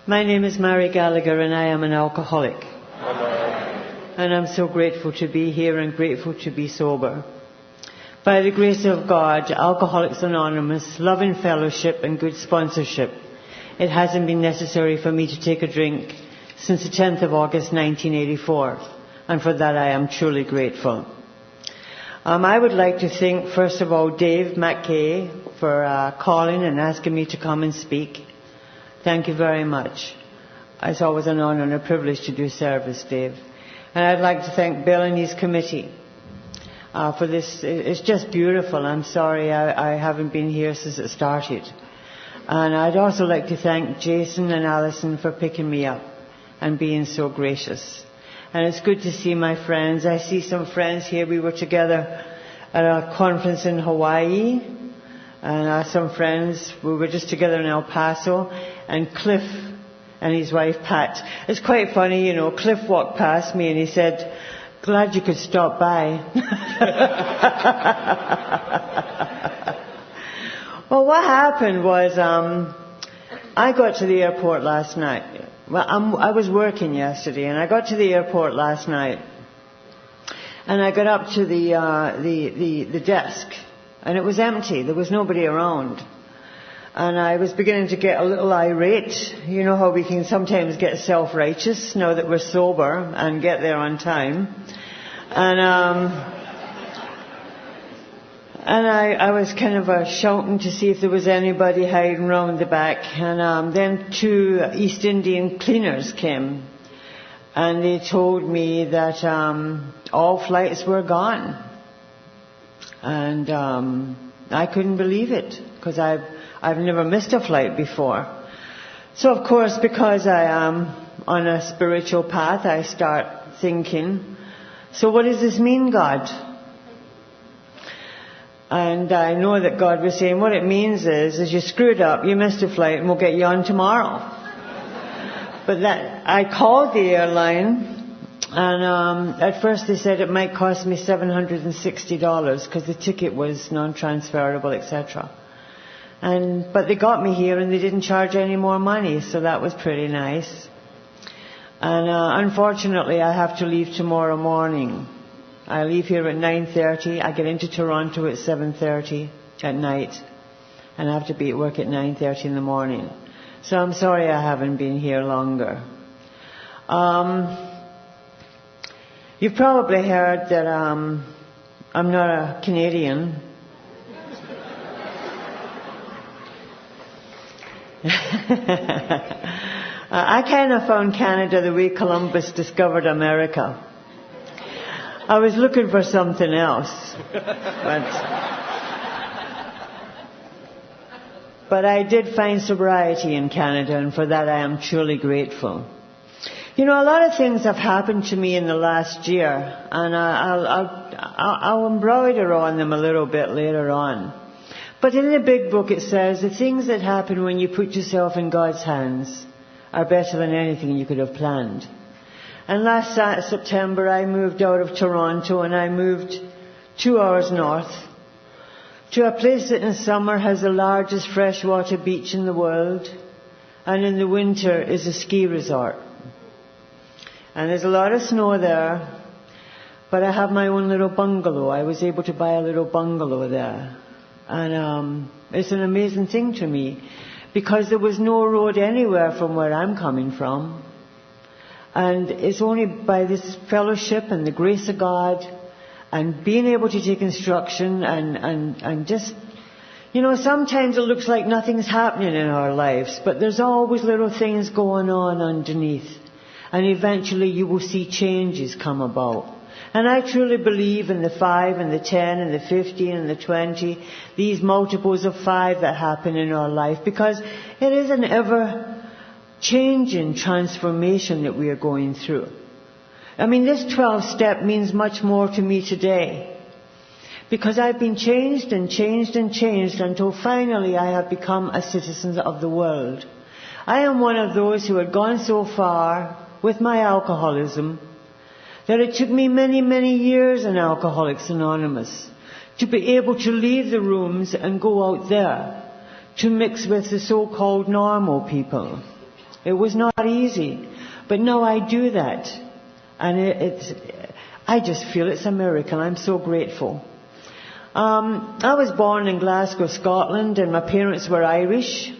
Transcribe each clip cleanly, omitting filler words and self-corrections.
My name is Mary Gallagher and I am an alcoholic. And I'm so grateful to be here and grateful to be sober. By the grace of God, Alcoholics Anonymous, love and fellowship and good sponsorship, it hasn't been necessary for me to take a drink since the 10th of August 1984. And for that I am truly grateful. I would like to thank, first of all, Dave McKay for calling and asking me to come and speak. Thank you very much. It's always an honor and a privilege to do service, Dave. And I'd like to thank Bill and his committee for this. It's just beautiful. I'm sorry I haven't been here since it started. And I'd also like to thank Jason and Alison for picking me up and being so gracious. And it's good to see my friends. I see some friends here. We were together at a conference in Hawaii. And some friends, we were just together in El Paso. And Cliff and his wife Pat. It's quite funny, you know, Cliff walked past me and he said, "Glad you could stop by." Well, what happened was I got to the airport last night. Well, I was working yesterday and I got to the airport last night. And I got up to the desk and it was empty. There was nobody around. And I was beginning to get a little irate. You know how we can sometimes get self-righteous now that we're sober and get there on time. And I was kind of shouting to see if there was anybody hiding round the back. And then 2 East Indian cleaners came. And they told me that all flights were gone. And I couldn't believe it because I've never missed a flight before. So of course, because I am on a spiritual path, I start thinking, so what does this mean, God? And I know that God was saying, what it means is you screwed up, you missed a flight, and we'll get you on tomorrow. But I called the airline, and at first they said it might cost me $760 because the ticket was non-transferable, etc. But they got me here and they didn't charge any more money, so that was pretty nice. And unfortunately, I have to leave tomorrow morning. I leave here at 9:30. I get into Toronto at 7:30 at night, and I have to be at work at 9:30 in the morning. So I'm sorry I haven't been here longer. You've probably heard that I'm not a Canadian. I kind of found Canada the way Columbus discovered America. I was looking for something else. But I did find sobriety in Canada, and for that I am truly grateful. You know, a lot of things have happened to me in the last year, and I'll embroider on them a little bit later on. But in the big book it says the things that happen when you put yourself in God's hands are better than anything you could have planned. And last September I moved out of Toronto and I moved 2 hours north to a place that in summer has the largest freshwater beach in the world, and in the winter is a ski resort. And there's a lot of snow there, but I have my own little bungalow. I was able to buy a little bungalow there. And it's an amazing thing to me, because there was no road anywhere from where I'm coming from. And it's only by this fellowship and the grace of God and being able to take instruction and just, you know, sometimes it looks like nothing's happening in our lives, but there's always little things going on underneath. And eventually you will see changes come about. And I truly believe in the 5 and the 10 and the 15 and the 20, these multiples of 5 that happen in our life, because it is an ever-changing transformation that we are going through. I mean, this 12th step means much more to me today, because I've been changed and changed and changed until finally I have become a citizen of the world. I am one of those who had gone so far with my alcoholism that it took me many, many years in Alcoholics Anonymous to be able to leave the rooms and go out there to mix with the so-called normal people. It was not easy. But now I do that. And I just feel it's a miracle. I'm so grateful. I was born in Glasgow, Scotland, and my parents were Irish.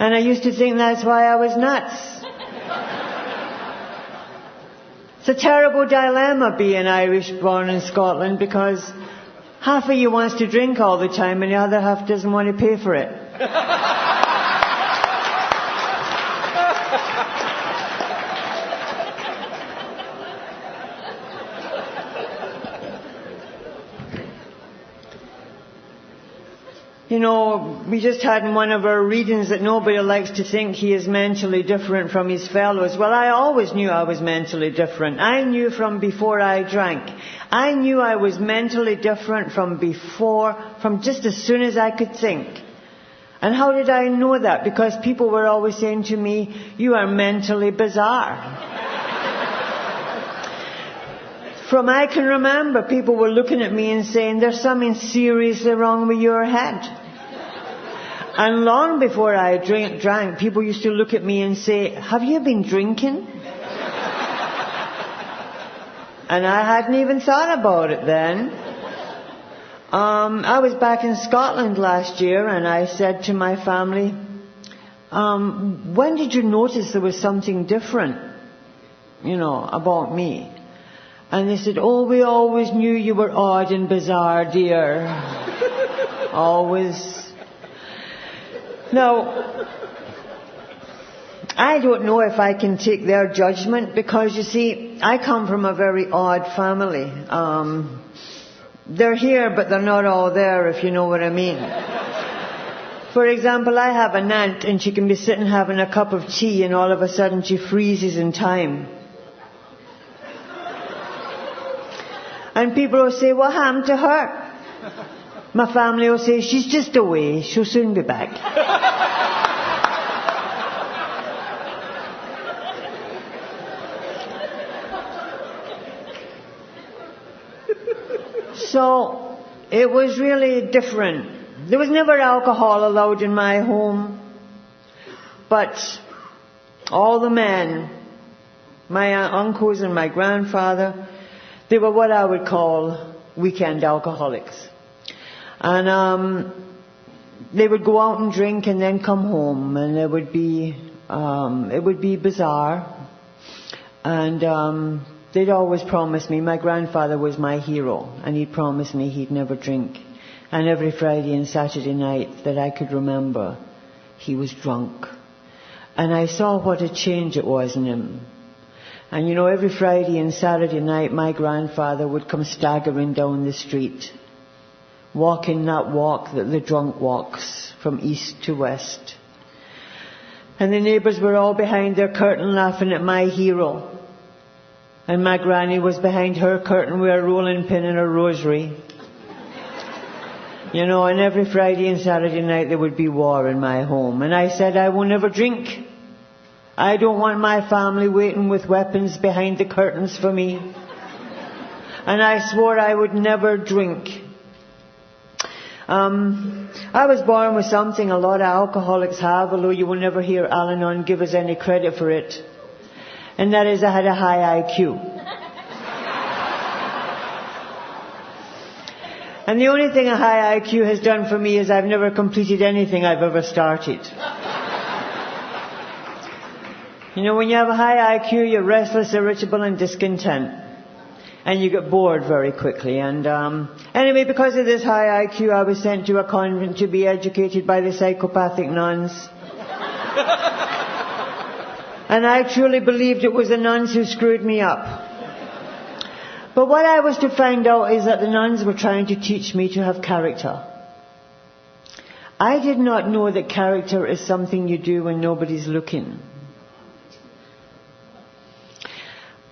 And I used to think that's why I was nuts. It's a terrible dilemma being Irish born in Scotland, because half of you wants to drink all the time and the other half doesn't want to pay for it. You know, we just had in one of our readings that nobody likes to think he is mentally different from his fellows. Well, I always knew I was mentally different. I knew from before I drank. I knew I was mentally different from just as soon as I could think. And how did I know that? Because people were always saying to me, "You are mentally bizarre." From I can remember, people were looking at me and saying, "There's something seriously wrong with your head." And long before I drank, people used to look at me and say, "Have you been drinking?" And I hadn't even thought about it then. I was back in Scotland last year, and I said to my family, "When did you notice there was something different, about me?" And they said, "Oh, we always knew you were odd and bizarre, dear." Always. Now, I don't know if I can take their judgment, because, you see, I come from a very odd family. They're here, but they're not all there, if you know what I mean. For example, I have an aunt, and she can be sitting having a cup of tea, and all of a sudden she freezes in time. And people will say, "What happened to her?" My family will say, "She's just away. She'll soon be back." So, it was really different. There was never alcohol allowed in my home. But all the men, my uncles and my grandfather, they were what I would call weekend alcoholics. And they would go out and drink and then come home, and it would be bizarre. And they'd always promise me, my grandfather was my hero, and he'd promise me he'd never drink. And every Friday and Saturday night that I could remember, he was drunk. And I saw what a change it was in him. And every Friday and Saturday night, my grandfather would come staggering down the street, walking that walk that the drunk walks from east to west. And the neighbours were all behind their curtain laughing at my hero. And my granny was behind her curtain with a rolling pin and a rosary. And every Friday and Saturday night there would be war in my home. And I said, "I will never drink. I don't want my family waiting with weapons behind the curtains for me." And I swore I would never drink. I was born with something a lot of alcoholics have, although you will never hear Al-Anon give us any credit for it. And that is, I had a high IQ. And the only thing a high IQ has done for me is I've never completed anything I've ever started. When you have a high IQ, you're restless, irritable, and discontent. And you get bored very quickly. And anyway, because of this high IQ, I was sent to a convent to be educated by the psychopathic nuns. And I truly believed it was the nuns who screwed me up. But what I was to find out is that the nuns were trying to teach me to have character. I did not know that character is something you do when nobody's looking.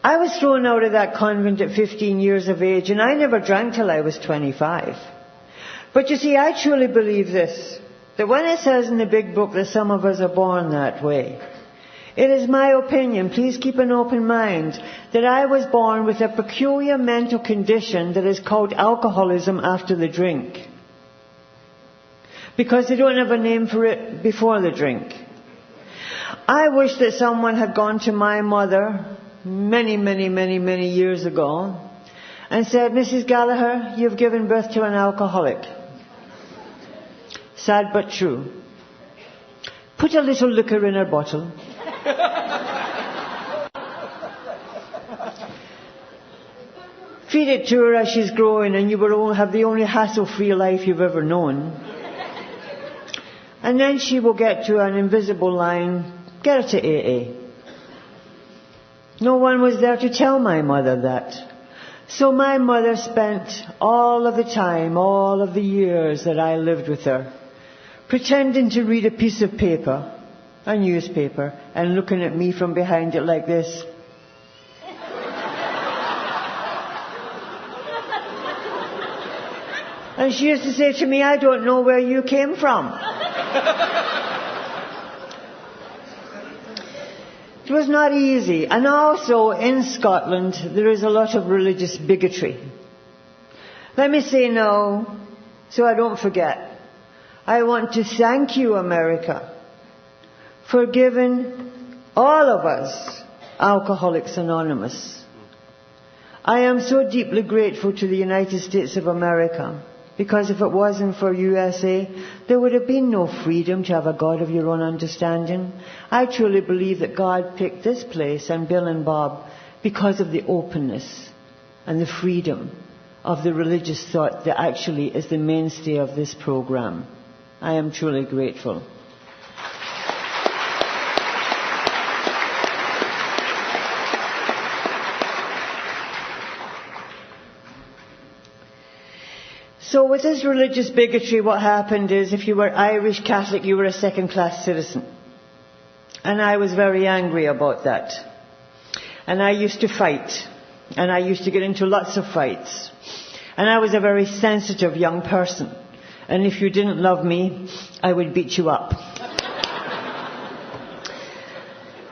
I was thrown out of that convent at 15 years of age, and I never drank till I was 25. But you see, I truly believe this, that when it says in the big book that some of us are born that way, it is my opinion, please keep an open mind, that I was born with a peculiar mental condition that is called alcoholism after the drink. because they don't have a name for it before the drink. I wish that someone had gone to my mother many years ago and said, Mrs. Gallagher, you've given birth to an alcoholic. Sad but true. Put a little liquor in her bottle. Feed it to her as she's growing, and you will have the only hassle-free life you've ever known. And then she will get to an invisible line, get her to AA. No one was there to tell my mother that. So my mother spent all of the time, all of the years that I lived with her, pretending to read a piece of paper, a newspaper, and looking at me from behind it like this. And she used to say to me, I don't know where you came from. It was not easy. And also in Scotland, there is a lot of religious bigotry. Let me say now, so I don't forget. I want to thank you, America, for giving all of us Alcoholics Anonymous. I am so deeply grateful to the United States of America, because if it wasn't for USA, there would have been no freedom to have a God of your own understanding. I truly believe that God picked this place and Bill and Bob because of the openness and the freedom of the religious thought that actually is the mainstay of this program. I am truly grateful. So with this religious bigotry, what happened is if you were Irish Catholic, you were a second-class citizen. And I was very angry about that. And I used to fight. And I used to get into lots of fights. And I was a very sensitive young person. And if you didn't love me, I would beat you up.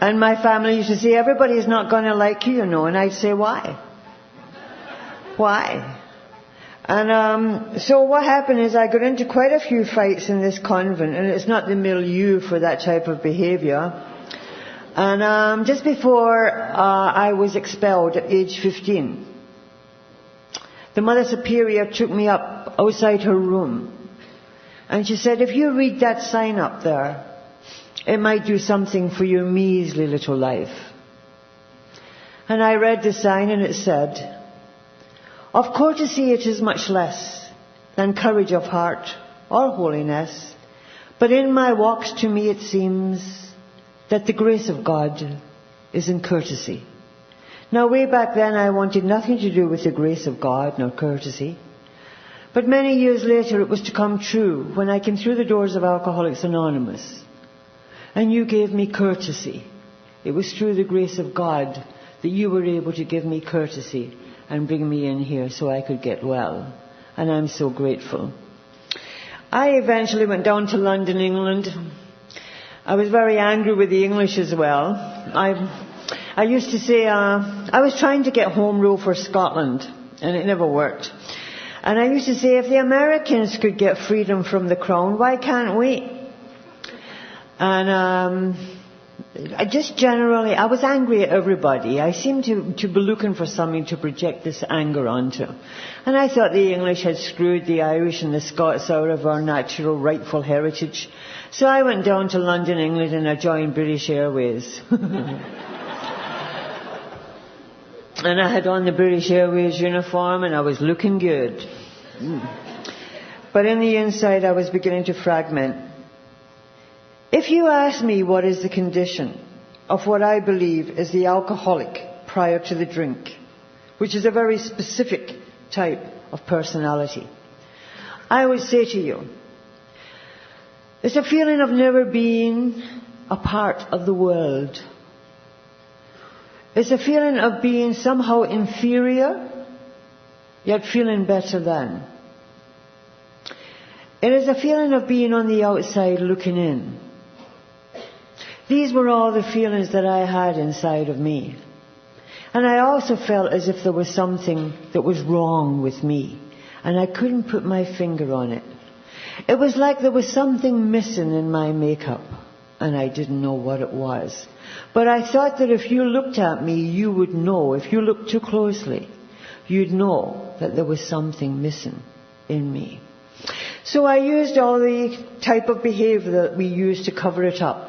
And my family used to say, everybody is not going to like you, you know. And I'd say, why? Why? And so what happened is I got into quite a few fights in this convent, and it's not the milieu for that type of behaviour. And just before I was expelled at age 15, the Mother Superior took me up outside her room. And she said, if you read that sign up there, it might do something for your measly little life. And I read the sign, and it said, of courtesy it is much less than courage of heart or holiness, but in my walks to me it seems that the grace of God is in courtesy. Now way back then I wanted nothing to do with the grace of God nor courtesy, but many years later it was to come true when I came through the doors of Alcoholics Anonymous and you gave me courtesy. It was through the grace of God that you were able to give me courtesy and bring me in here so I could get well. And I'm so grateful. I eventually went down to London, England. I was very angry with the English as well. I used to say, I was trying to get home rule for Scotland, and it never worked. And I used to say, if the Americans could get freedom from the Crown, why can't we? And I just generally, I was angry at everybody. I seemed to be looking for something to project this anger onto. And I thought the English had screwed the Irish and the Scots out of our natural rightful heritage. So I went down to London, England, and I joined British Airways. And I had on the British Airways uniform and I was looking good. But in the inside I was beginning to fragment. If you ask me what is the condition of what I believe is the alcoholic prior to the drink, which is a very specific type of personality, I would say to you, it's a feeling of never being a part of the world. It's a feeling of being somehow inferior, yet feeling better than. It is a feeling of being on the outside looking in. These were all the feelings that I had inside of me. And I also felt as if there was something that was wrong with me. And I couldn't put my finger on it. It was like there was something missing in my makeup, and I didn't know what it was. But I thought that if you looked at me, you would know. If you looked too closely, you'd know that there was something missing in me. So I used all the type of behavior that we use to cover it up.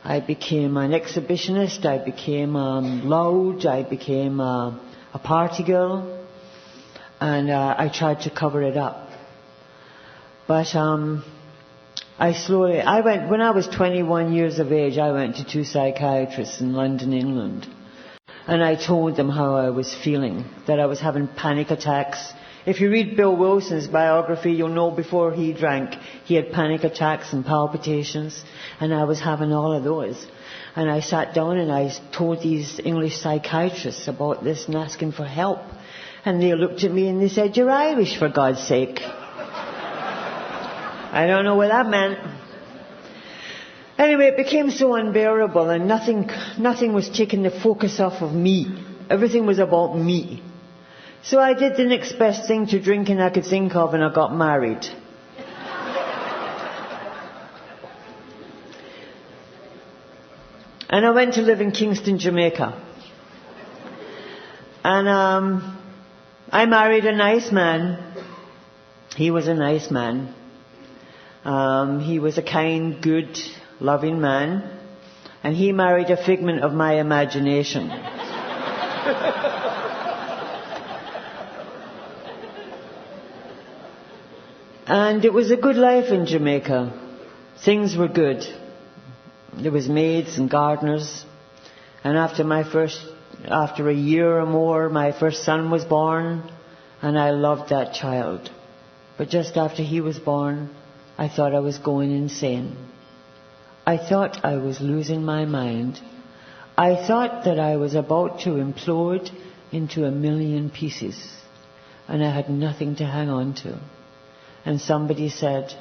I became an exhibitionist, I became loud, I became a party girl, and I tried to cover it up. But when I was 21 years of age, I went to 2 psychiatrists in London, England. And I told them how I was feeling, that I was having panic attacks. If you read Bill Wilson's biography, you'll know before he drank, he had panic attacks and palpitations. And I was having all of those. And I sat down and I told these English psychiatrists about this and asking for help. And they looked at me and they said, "You're Irish, for God's sake." I don't know what that meant. Anyway, it became so unbearable and nothing was taking the focus off of me. Everything was about me. So I did the next best thing to drinking I could think of, and I got married. And I went to live in Kingston, Jamaica. And I married a nice man. He was a nice man. He was a kind, good, loving man. And he married a figment of my imagination. And it was a good life in Jamaica. Things were good. There was maids and gardeners. And after a year or more, my first son was born. And I loved that child. But just after he was born, I thought I was going insane. I thought I was losing my mind. I thought that I was about to implode into a million pieces. And I had nothing to hang on to. And somebody said,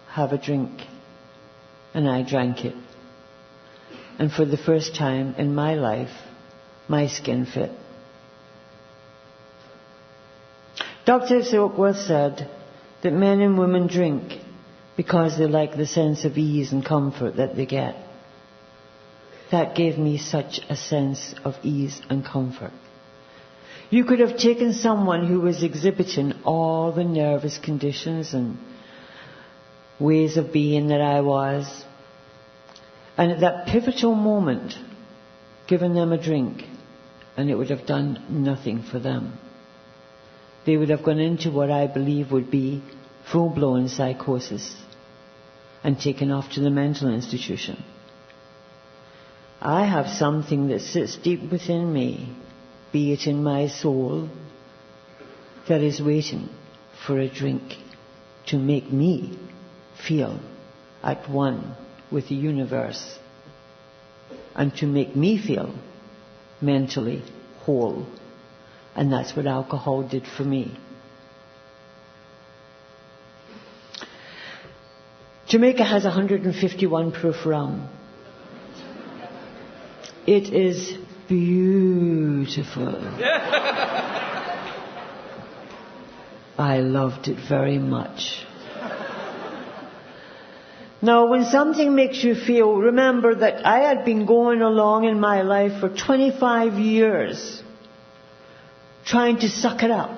"Have a drink." And I drank it. And for the first time in my life, my skin fit. Dr. Silkworth said that men and women drink because they like the sense of ease and comfort that they get. That gave me such a sense of ease and comfort. You could have taken someone who was exhibiting all the nervous conditions and ways of being that I was, and at that pivotal moment, given them a drink, and it would have done nothing for them. They would have gone into what I believe would be full-blown psychosis and taken off to the mental institution. I have something that sits deep within me, be it in my soul, that is waiting for a drink to make me feel at one with the universe and to make me feel mentally whole. And that's what alcohol did for me. Jamaica has 151 proof rum. It is beautiful. I loved it very much. Now, when something makes you feel, remember that I had been going along in my life for 25 years trying to suck it up.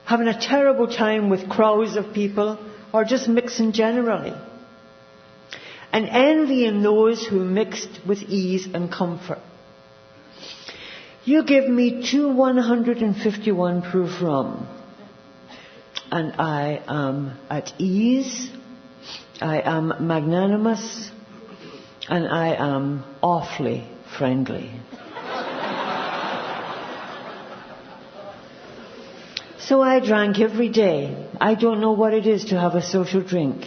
Having a terrible time with crowds of people or just mixing generally. And envying those who mixed with ease and comfort. You give me 2 151 proof rum, and I am at ease, I am magnanimous, and I am awfully friendly. So I drank every day. I don't know what it is to have a social drink.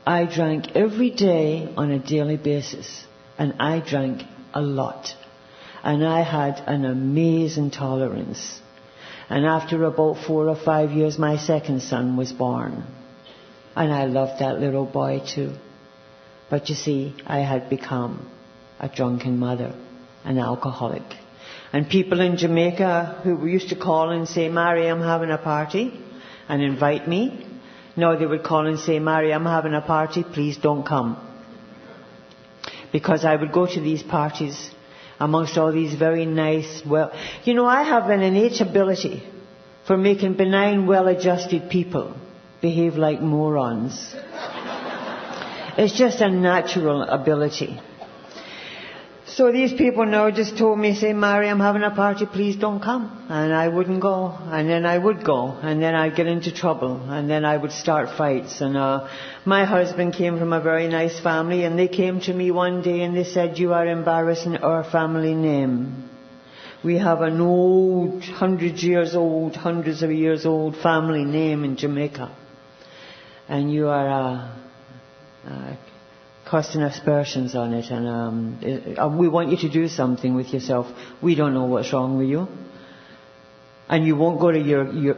I drank every day on a daily basis, and I drank a lot. And I had an amazing tolerance. And after about 4 or 5 years, my second son was born. And I loved that little boy too. But you see, I had become a drunken mother, an alcoholic. And people in Jamaica who used to call and say, "Mary, I'm having a party," and invite me, No, they would call and say, Mary, I'm having a party, please don't come. Because I would go to these parties amongst all these very nice, I have an innate ability for making benign, well-adjusted people behave like morons. It's just a natural ability. So these people now just told me, say, Mary, I'm having a party, please don't come. And I wouldn't go. And then I would go. And then I'd get into trouble. And then I would start fights. And my husband came from a very nice family. And they came to me one day and they said, you are embarrassing our family name. We have an old, hundreds of years old family name in Jamaica. And you are casting aspersions on it, and we want you to do something with yourself. We don't know what's wrong with you. And you won't go to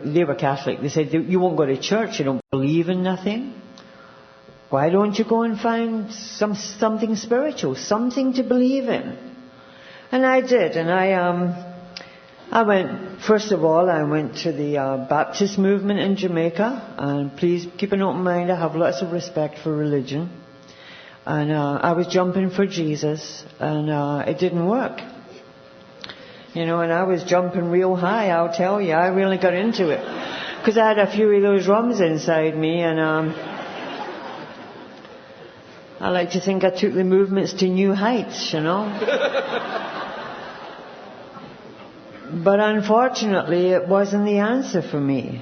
they were Catholic, they said, you won't go to church, you don't believe in nothing. Why don't you go and find something spiritual, something to believe in? And I did, and I went, first of all, I went to the Baptist movement in Jamaica, and please keep an open mind, I have lots of respect for religion. And I was jumping for Jesus, and it didn't work. And I was jumping real high, I'll tell you. I really got into it. Because I had a few of those rums inside me, and I like to think I took the movements to new heights, But unfortunately, it wasn't the answer for me.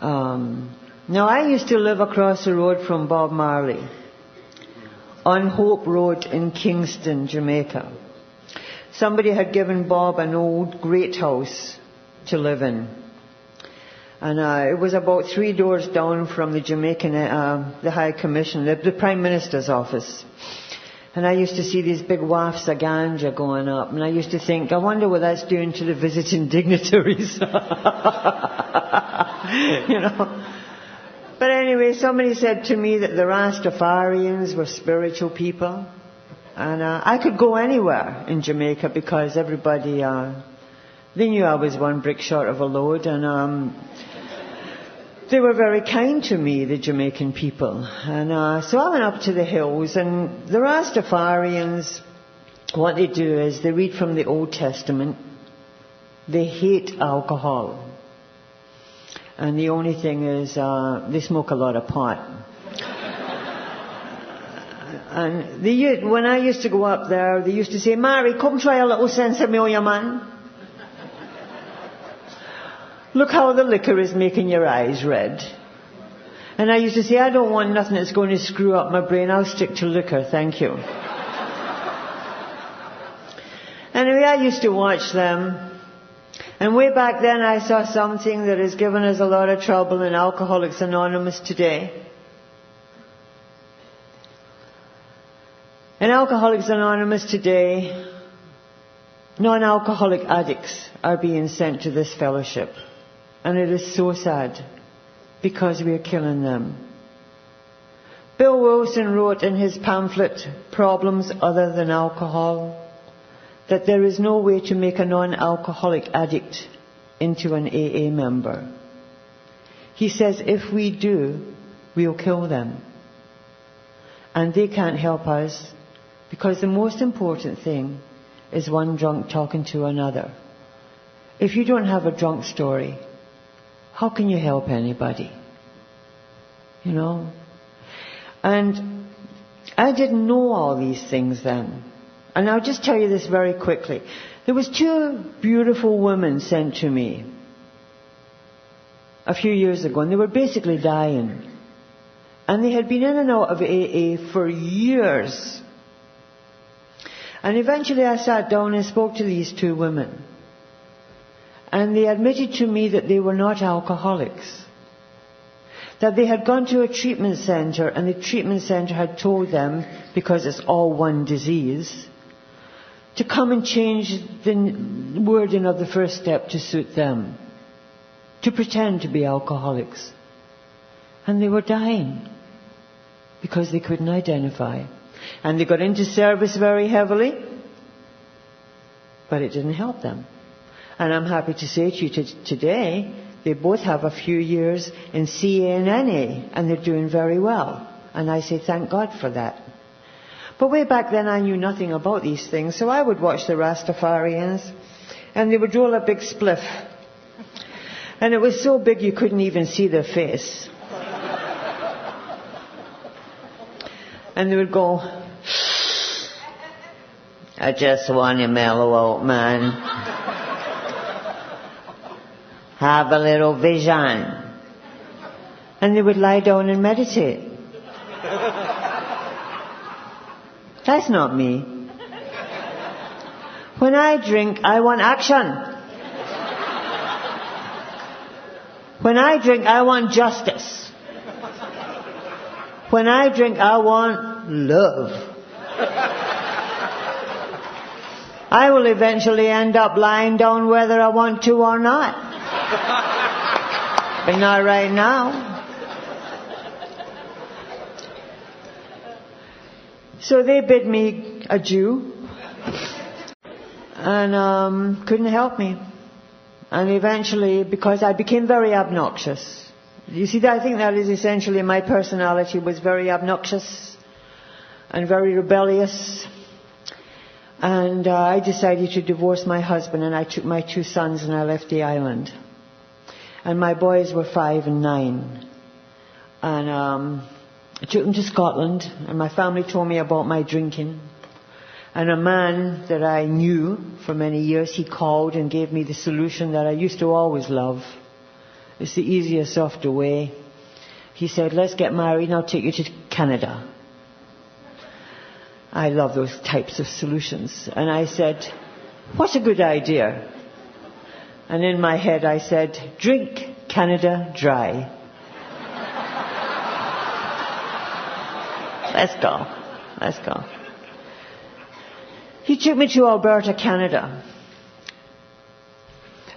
Now, I used to live across the road from Bob Marley, on Hope Road in Kingston, Jamaica. Somebody had given Bob an old great house to live in. And it was about 3 doors down from the Jamaican, the High Commission, the Prime Minister's office. And I used to see these big wafts of ganja going up. And I used to think, I wonder what that's doing to the visiting dignitaries. But anyway, somebody said to me that the Rastafarians were spiritual people. And I could go anywhere in Jamaica because everybody, they knew I was one brick short of a load. And they were very kind to me, the Jamaican people. And so I went up to the hills, and the Rastafarians, what they do is they read from the Old Testament. They hate alcohol. And the only thing is, they smoke a lot of pot. And when I used to go up there, they used to say, Mary, come try a little Sensimilia, man. Look how the liquor is making your eyes red. And I used to say, I don't want nothing that's going to screw up my brain. I'll stick to liquor, thank you. Anyway, I used to watch them. And way back then I saw something that has given us a lot of trouble in Alcoholics Anonymous today. In Alcoholics Anonymous today, non-alcoholic addicts are being sent to this fellowship. And it is so sad, because we are killing them. Bill Wilson wrote in his pamphlet, Problems Other Than Alcohol, that there is no way to make a non-alcoholic addict into an AA member. He says if we do, we'll kill them. And they can't help us, because the most important thing is one drunk talking to another. If you don't have a drunk story, how can you help anybody? And I didn't know all these things then. And I'll just tell you this very quickly. There was 2 beautiful women sent to me a few years ago, and they were basically dying. And they had been in and out of AA for years. And eventually I sat down and spoke to these 2 women. And they admitted to me that they were not alcoholics. That they had gone to a treatment center, and the treatment center had told them, because it's all one disease, to come and change the wording of the first step to suit them. To pretend to be alcoholics. And they were dying. Because they couldn't identify. And they got into service very heavily. But it didn't help them. And I'm happy to say to you today They both have a few years in CA and NA, and they're doing very well. And I say, thank God for that. But way back then I knew nothing about these things, so I would watch the Rastafarians, and they would roll a big spliff. And it was so big you couldn't even see their face. And they would go, I just want to mellow out, man. Have a little vision. And they would lie down and meditate. That's not me. When I drink, I want action. When I drink, I want justice. When I drink, I want love. I will eventually end up lying down whether I want to or not. But not right now. So they bid me adieu. And couldn't help me. And eventually, because I became very obnoxious. You see, I think that is essentially my personality, was very obnoxious and very rebellious. And I decided to divorce my husband, and I took my 2 sons and I left the island. And my boys were 5 and 9. And I took them to Scotland, and my family told me about my drinking. And a man that I knew for many years, he called and gave me the solution that I used to always love. It's the easiest, softer way. He said, let's get married and I'll take you to Canada. I love those types of solutions. And I said, what's a good idea? And in my head I said, drink Canada dry. Let's go. Let's go. He took me to Alberta, Canada.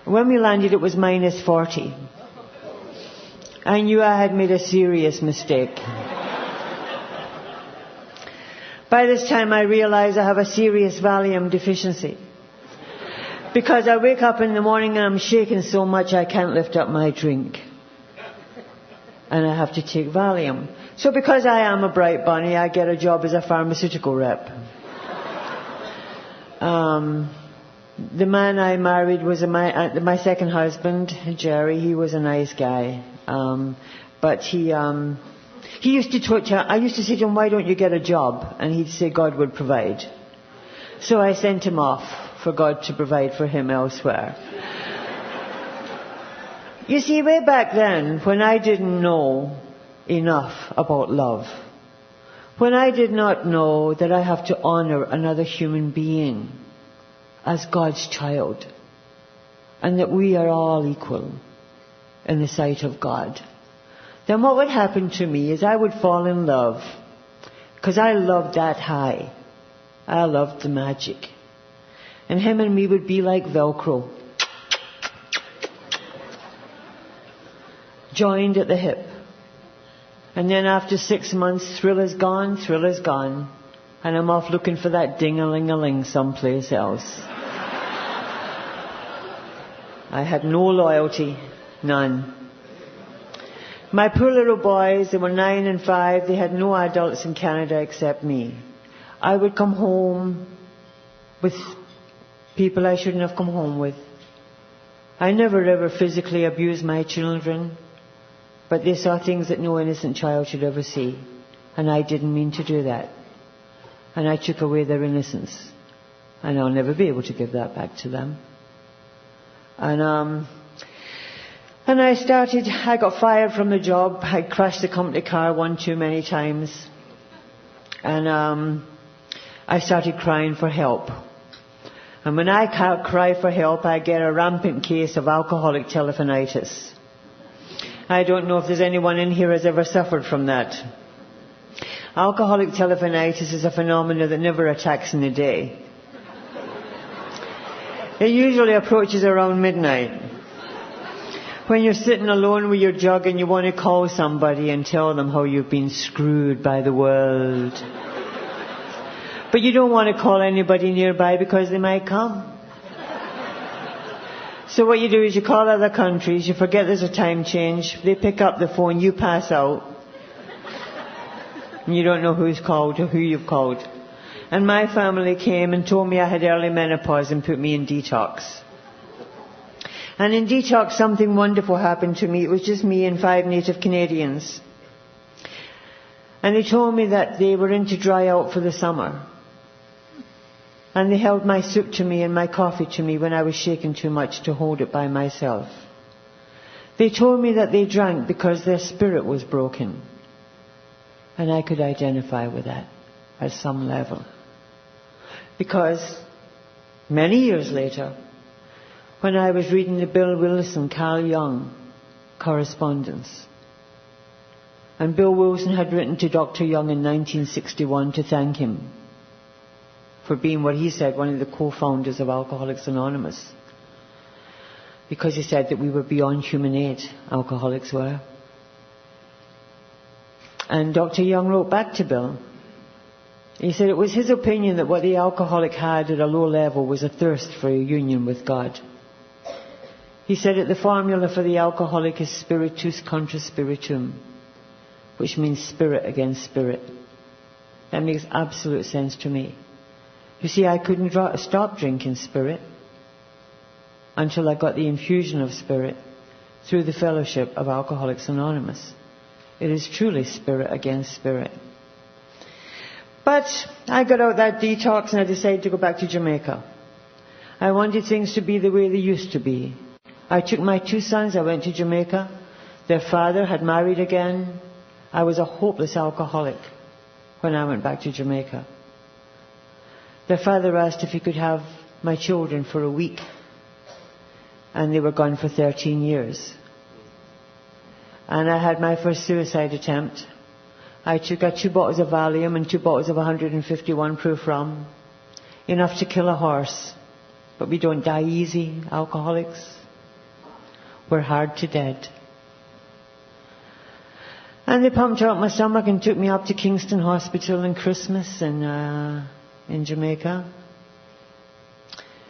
When we landed, it was minus 40. I knew I had made a serious mistake. By this time, I realized I have a serious Valium deficiency. Because I wake up in the morning and I'm shaking so much I can't lift up my drink. And I have to take Valium. So because I am a bright bunny, I get a job as a pharmaceutical rep. The man I married was my second husband, Jerry. He was a nice guy. But he used to talk to, I used to say to him, why don't you get a job? And he'd say God would provide. So I sent him off for God to provide for him elsewhere. You see, way back then, when I didn't know enough about love, when I did not know that I have to honor another human being as God's child, and that we are all equal in the sight of God, then what would happen to me is I would fall in love, because I loved that high. I loved the magic. And him and me would be like Velcro, joined at the hip. And then after 6 months, thrill is gone, and I'm off looking for that ding-a-ling-a-ling someplace else. I had no loyalty, none. My poor little boys, they were 9 and 5, they had no adults in Canada except me. I would come home with people I shouldn't have come home with. I never ever physically abused my children, but they saw things that no innocent child should ever see. And I didn't mean to do that. And I took away their innocence. And I'll never be able to give that back to them. And I got fired from the job. I crashed the company car one too many times. And I started crying for help. And when I cry for help, I get a rampant case of alcoholic telephonitis. I don't know if there's anyone in here who has ever suffered from that. Alcoholic telephonitis is a phenomenon that never attacks in the day. It usually approaches around midnight. When you're sitting alone with your jug and you want to call somebody and tell them how you've been screwed by the world. But you don't want to call anybody nearby because they might come. So what you do is you call other countries, you forget there's a time change, they pick up the phone, you pass out, and you don't know who's called or who you've called. And my family came and told me I had early menopause and put me in detox. And in detox something wonderful happened to me. It was just me and 5 native Canadians. And they told me that they were in to dry out for the summer. And they held my soup to me and my coffee to me when I was shaking too much to hold it by myself. They told me that they drank because their spirit was broken. And I could identify with that at some level. Because many years later, when I was reading the Bill Wilson, Carl Jung correspondence, and Bill Wilson had written to Dr. Jung in 1961 to thank him for being what he said, one of the co-founders of Alcoholics Anonymous. Because he said that we were beyond human aid, alcoholics were. And Dr. Jung wrote back to Bill. He said it was his opinion that what the alcoholic had at a low level was a thirst for a union with God. He said that the formula for the alcoholic is spiritus contra spiritum, which means spirit against spirit. That makes absolute sense to me. You see, I couldn't stop drinking spirit until I got the infusion of spirit through the fellowship of Alcoholics Anonymous. It is truly spirit against spirit. But I got out that detox and I decided to go back to Jamaica. I wanted things to be the way they used to be. I took my 2 sons, I went to Jamaica. Their father had married again. I was a hopeless alcoholic when I went back to Jamaica. Their father asked if he could have my children for a week. And they were gone for 13 years. And I had my first suicide attempt. I took 2 bottles of Valium and 2 bottles of 151 proof rum. Enough to kill a horse. But we don't die easy, alcoholics. We're hard to dead. And they pumped out my stomach and took me up to Kingston Hospital in Christmas in Jamaica.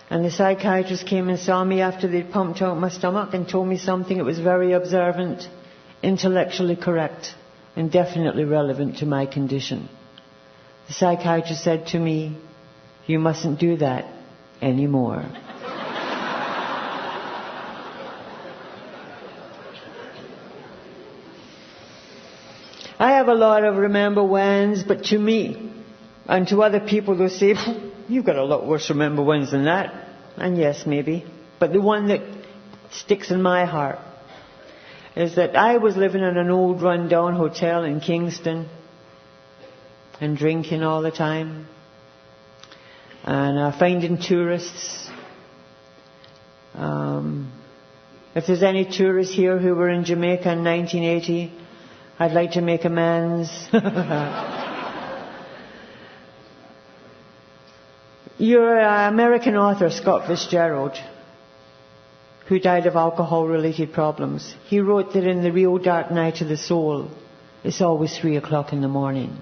And the psychiatrist came and saw me after they'd pumped out my stomach and told me something that was very observant, intellectually correct, and definitely relevant to my condition. The psychiatrist said to me, "You mustn't do that anymore." I have a lot of remember whens, but to me and to other people they'll say, "You've got a lot worse remember whens than that." And yes, maybe. But the one that sticks in my heart is that I was living in an old run-down hotel in Kingston and drinking all the time and finding tourists. If there's any tourists here who were in Jamaica in 1980, I'd like to make amends. Your American author, Scott Fitzgerald, who died of alcohol-related problems, he wrote that in the real dark night of the soul, it's always 3 o'clock in the morning.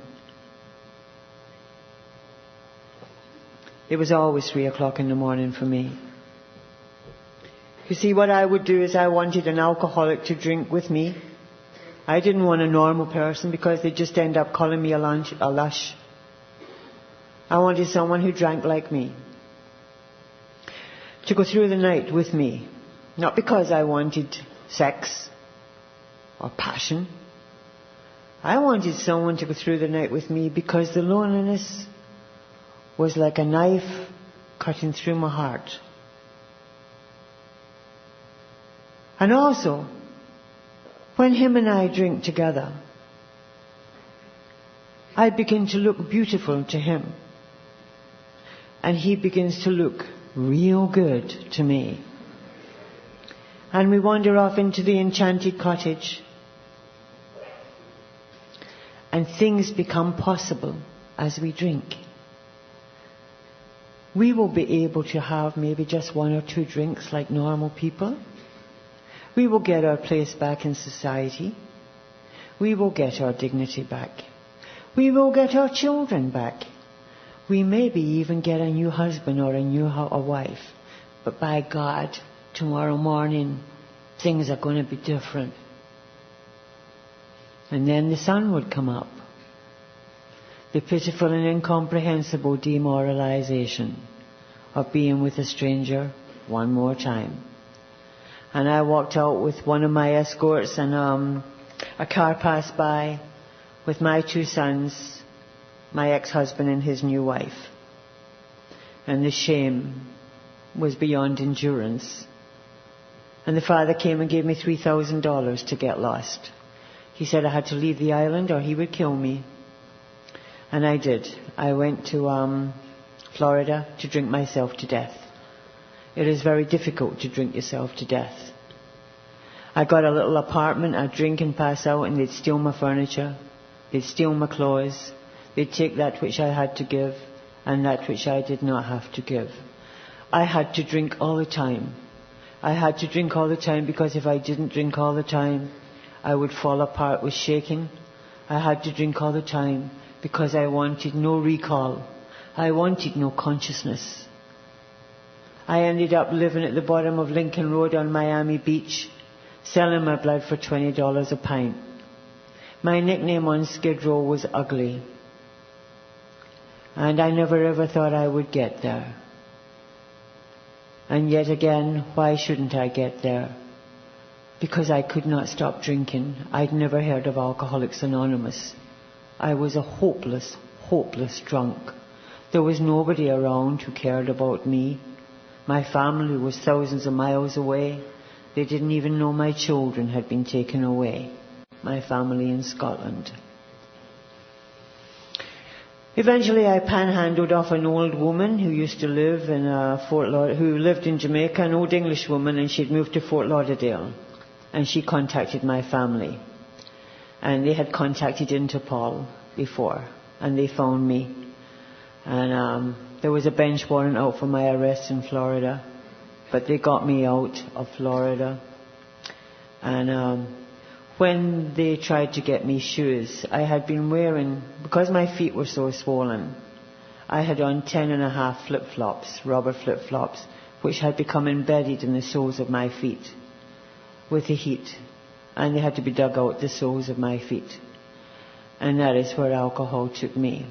It was always 3 o'clock in the morning for me. You see, what I would do is I wanted an alcoholic to drink with me. I didn't want a normal person because they'd just end up calling me a lush. I wanted someone who drank like me, to go through the night with me. Not because I wanted sex or passion. I wanted someone to go through the night with me because the loneliness was like a knife cutting through my heart. And also, when him and I drink together, I begin to look beautiful to him. And he begins to look real good to me. And we wander off into the enchanted cottage. And things become possible as we drink. We will be able to have maybe just 1 or 2 drinks like normal people. We will get our place back in society. We will get our dignity back. We will get our children back. We maybe even get a new husband or a new wife. But by God, tomorrow morning things are going to be different. And then the sun would come up. The pitiful and incomprehensible demoralization of being with a stranger one more time. And I walked out with one of my escorts, and a car passed by with my 2 sons, my ex-husband and his new wife. And the shame was beyond endurance. And the father came and gave me $3,000 to get lost. He said I had to leave the island or he would kill me. And I did. I went to Florida to drink myself to death. It is very difficult to drink yourself to death. I got a little apartment, I'd drink and pass out, and they'd steal my furniture, they'd steal my clothes, they'd take that which I had to give and that which I did not have to give. I had to drink all the time. I had to drink all the time because if I didn't drink all the time, I would fall apart with shaking. I had to drink all the time because I wanted no recall. I wanted no consciousness. I ended up living at the bottom of Lincoln Road on Miami Beach, selling my blood for $20 a pint. My nickname on Skid Row was Ugly. And I never ever thought I would get there. And yet again, why shouldn't I get there? Because I could not stop drinking. I'd never heard of Alcoholics Anonymous. I was a hopeless, hopeless drunk. There was nobody around who cared about me. My family was thousands of miles away. They didn't even know my children had been taken away. My family in Scotland. Eventually I panhandled off an old woman who used to live in who lived in Jamaica, an old English woman, and she'd moved to Fort Lauderdale. And she contacted my family. And they had contacted Interpol before, and they found me. And there was a bench warrant out for my arrest in Florida, but they got me out of Florida. And when they tried to get me shoes, I had been wearing, because my feet were so swollen, I had on 10.5 flip-flops, rubber flip-flops, which had become embedded in the soles of my feet with the heat. And they had to be dug out, the soles of my feet. And that is where alcohol took me.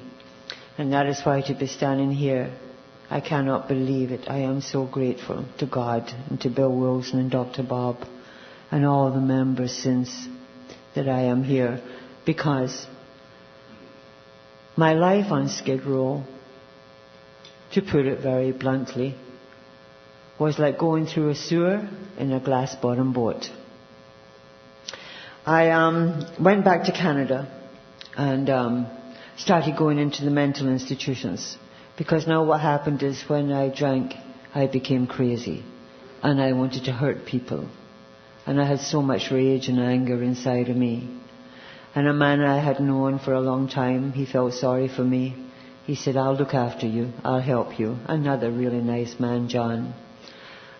And that is why to be standing here, I cannot believe it. I am so grateful to God and to Bill Wilson and Dr. Bob and all the members since that I am here. Because my life on Skid Row, to put it very bluntly, was like going through a sewer in a glass-bottom boat. I went back to Canada and started going into the mental institutions. Because now what happened is when I drank, I became crazy. And I wanted to hurt people. And I had so much rage and anger inside of me. And a man I had known for a long time, he felt sorry for me. He said, I'll look after you, I'll help you. Another really nice man, John.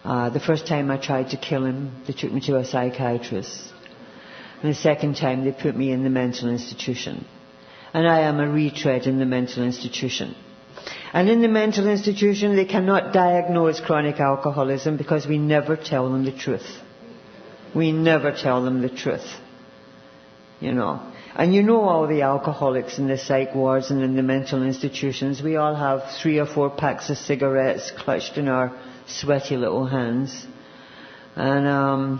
The first time I tried to kill him, they took me to a psychiatrist. And the second time they put me in the mental institution. And I am a retread in the mental institution. And in the mental institution they cannot diagnose chronic alcoholism because we never tell them the truth. We never tell them the truth. You know. And you know all the alcoholics in the psych wards and in the mental institutions. We all have 3 or 4 packs of cigarettes clutched in our sweaty little hands. And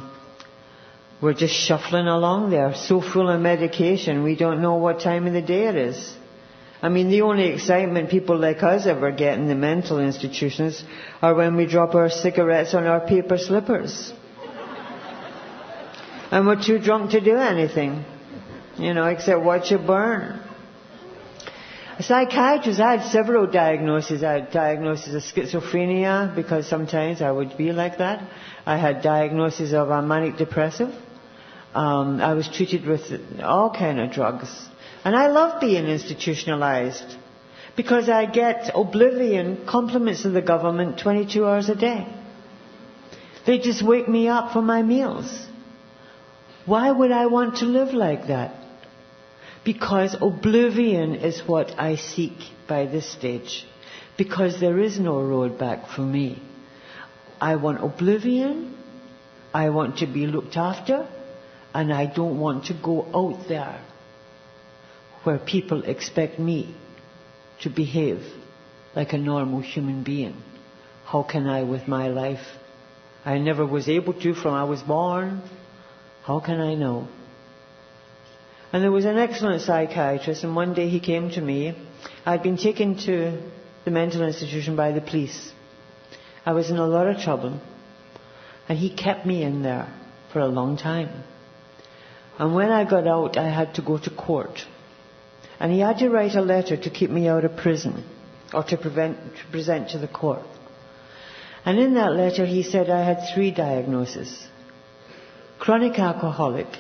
we're just shuffling along there, so full of medication, we don't know what time of the day it is. I mean, the only excitement people like us ever get in the mental institutions are when we drop our cigarettes on our paper slippers. And we're too drunk to do anything, you know, except watch it burn. A psychiatrist, I had several diagnoses. I had diagnosis of schizophrenia because sometimes I would be like that. I had diagnosis of a manic depressive. I was treated with all kind of drugs. And I love being institutionalized because I get oblivion compliments of the government 22 hours a day. They just wake me up for my meals. Why would I want to live like that? Because oblivion is what I seek by this stage. Because there is no road back for me. I want oblivion. I want to be looked after. And I don't want to go out there where people expect me to behave like a normal human being. How can I with my life? I never was able to from I was born. How can I know? And there was an excellent psychiatrist, and one day he came to me. I'd been taken to the mental institution by the police. I was in a lot of trouble, and he kept me in there for a long time. And when I got out, I had to go to court. And he had to write a letter to keep me out of prison, or to present to the court. And in that letter he said I had 3 diagnoses: chronic alcoholic,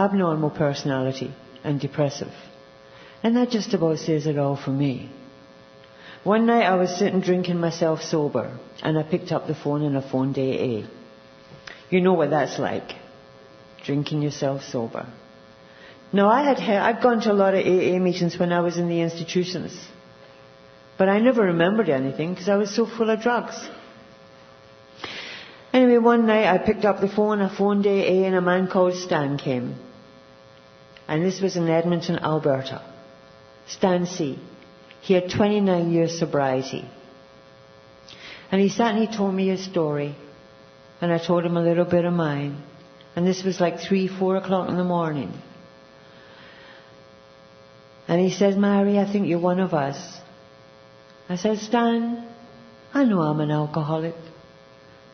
abnormal personality, and depressive. And that just about says it all for me. One night I was sitting drinking myself sober, and I picked up the phone and I phoned AA. You know what that's like, drinking yourself sober. Now I'd gone to a lot of AA meetings when I was in the institutions, but I never remembered anything because I was so full of drugs. Anyway, one night I picked up the phone, I phoned AA, and a man called Stan came. And this was in Edmonton, Alberta. Stan C. He had 29 years sobriety. And he sat and he told me his story. And I told him a little bit of mine. And this was like 3, 4 o'clock in the morning. And he said, "Mary, I think you're one of us." I said, "Stan, I know I'm an alcoholic,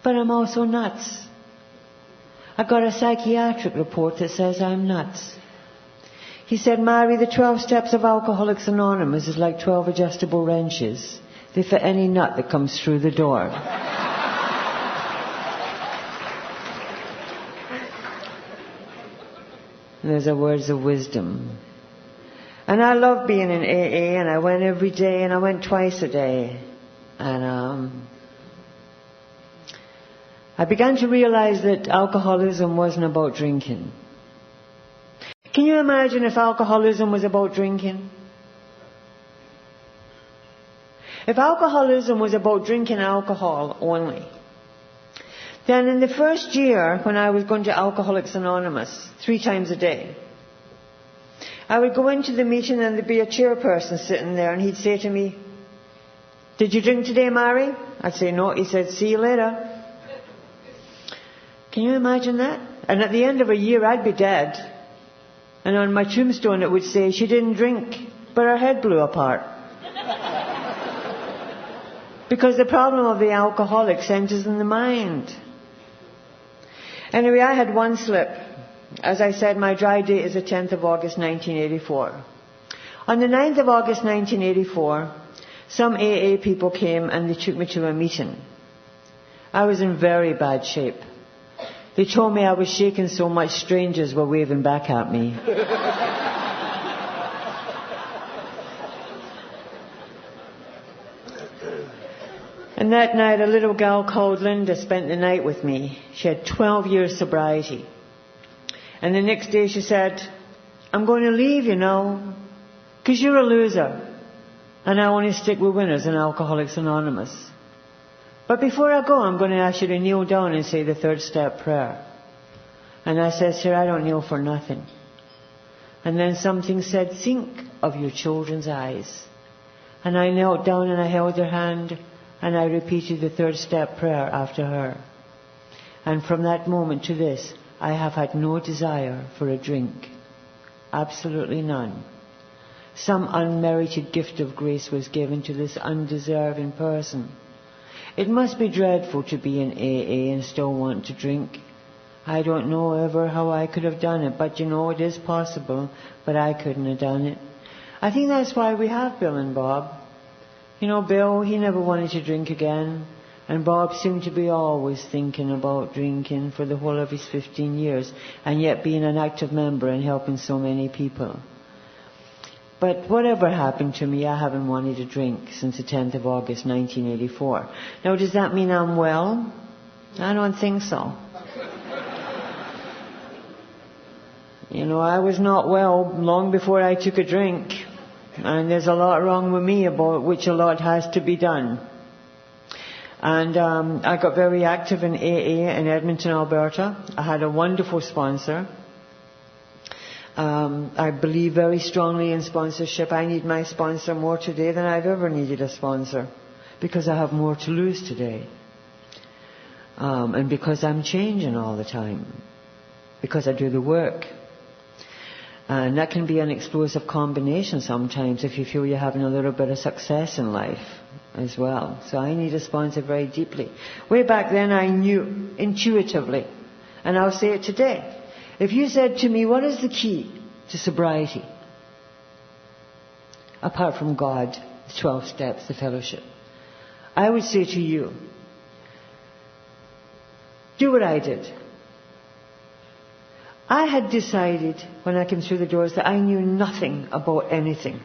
but I'm also nuts. I got a psychiatric report that says I'm nuts." He said, "Mary, the 12 steps of Alcoholics Anonymous is like 12 adjustable wrenches. They fit any nut that comes through the door." Those are words of wisdom. And I love being in AA, and I went every day, and I went twice a day. And I began to realize that alcoholism wasn't about drinking. Can you imagine if alcoholism was about drinking? If alcoholism was about drinking alcohol only, then in the first year when I was going to Alcoholics Anonymous 3 times a day, I would go into the meeting and there'd be a chairperson sitting there, and he'd say to me, "Did you drink today, Mary?" I'd say, "No." He said, "See you later." Can you imagine that? And at the end of a year I'd be dead. And on my tombstone it would say, "She didn't drink, but her head blew apart." Because the problem of the alcoholic centers in the mind. Anyway, I had one slip. As I said, my dry date is the 10th of August 1984. On the 9th of August 1984, some AA people came and they took me to a meeting. I was in very bad shape. They told me I was shaking so much strangers were waving back at me. And that night a little gal called Linda spent the night with me. She had 12 years sobriety. And the next day she said, "I'm going to leave, you know, 'cause you're a loser. And I only stick with winners in Alcoholics Anonymous. But before I go, I'm going to ask you to kneel down and say the 3rd step prayer." And I said, "Sir, I don't kneel for nothing." And then something said, "Think of your children's eyes." And I knelt down and I held her hand and I repeated the 3rd step prayer after her. And from that moment to this, I have had no desire for a drink. Absolutely none. Some unmerited gift of grace was given to this undeserving person. It must be dreadful to be in AA and still want to drink. I don't know ever how I could have done it, but you know, it is possible, but I couldn't have done it. I think that's why we have Bill and Bob. You know, Bill, he never wanted to drink again, and Bob seemed to be always thinking about drinking for the whole of his 15 years, and yet being an active member and helping so many people. But whatever happened to me, I haven't wanted to drink since the 10th of August 1984. Now, does that mean I'm well? I don't think so. You know, I was not well long before I took a drink. And there's a lot wrong with me about which a lot has to be done. And I got very active in AA in Edmonton, Alberta. I had a wonderful sponsor. I believe very strongly in sponsorship. I need my sponsor more today than I've ever needed a sponsor, because I have more to lose today. And because I'm changing all the time. Because I do the work. And that can be an explosive combination sometimes if you feel you're having a little bit of success in life as well. So I need a sponsor very deeply. Way back then I knew intuitively, and I'll say it today. If you said to me, what is the key to sobriety? Apart from God, the 12 steps, the fellowship. I would say to you, do what I did. I had decided when I came through the doors that I knew nothing about anything.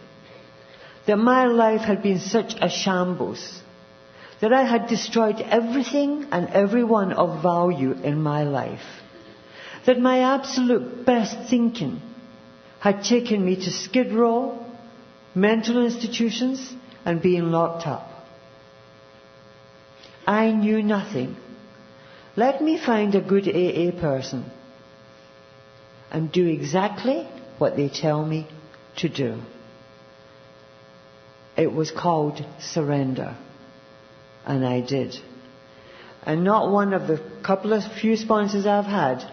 That my life had been such a shambles. That I had destroyed everything and everyone of value in my life. That my absolute best thinking had taken me to Skid Row, mental institutions, and being locked up. I knew nothing. Let me find a good AA person and do exactly what they tell me to do. It was called surrender. And I did. And not one of the few sponsors I've had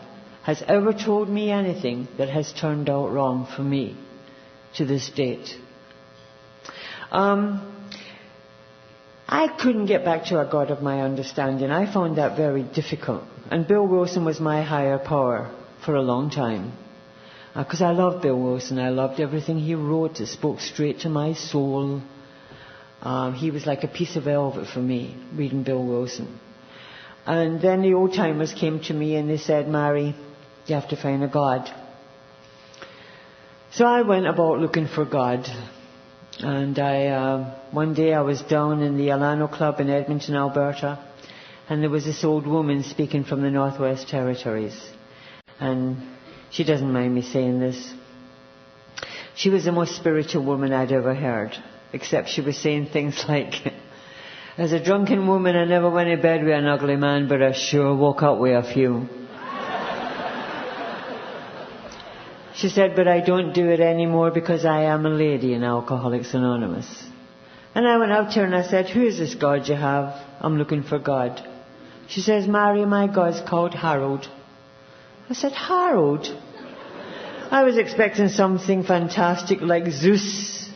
has ever told me anything that has turned out wrong for me to this date. I couldn't get back to a God of my understanding. I found that very difficult. And Bill Wilson was my higher power for a long time. Because I loved Bill Wilson. I loved everything he wrote. It spoke straight to my soul. He was like a piece of velvet for me, reading Bill Wilson. And then the old timers came to me and they said, Mary, you have to find a God. So I went about looking for God. And one day I was down in the Alano Club in Edmonton, Alberta, and there was this old woman speaking from the Northwest Territories. And she doesn't mind me saying this. She was the most spiritual woman I'd ever heard, except she was saying things like, as a drunken woman I never went to bed with an ugly man, but I sure woke up with a few. She said, but I don't do it anymore because I am a lady in Alcoholics Anonymous. And I went up to her and I said, who is this God you have? I'm looking for God. She says, Mary, my God's called Harold. I said, Harold? I was expecting something fantastic like Zeus.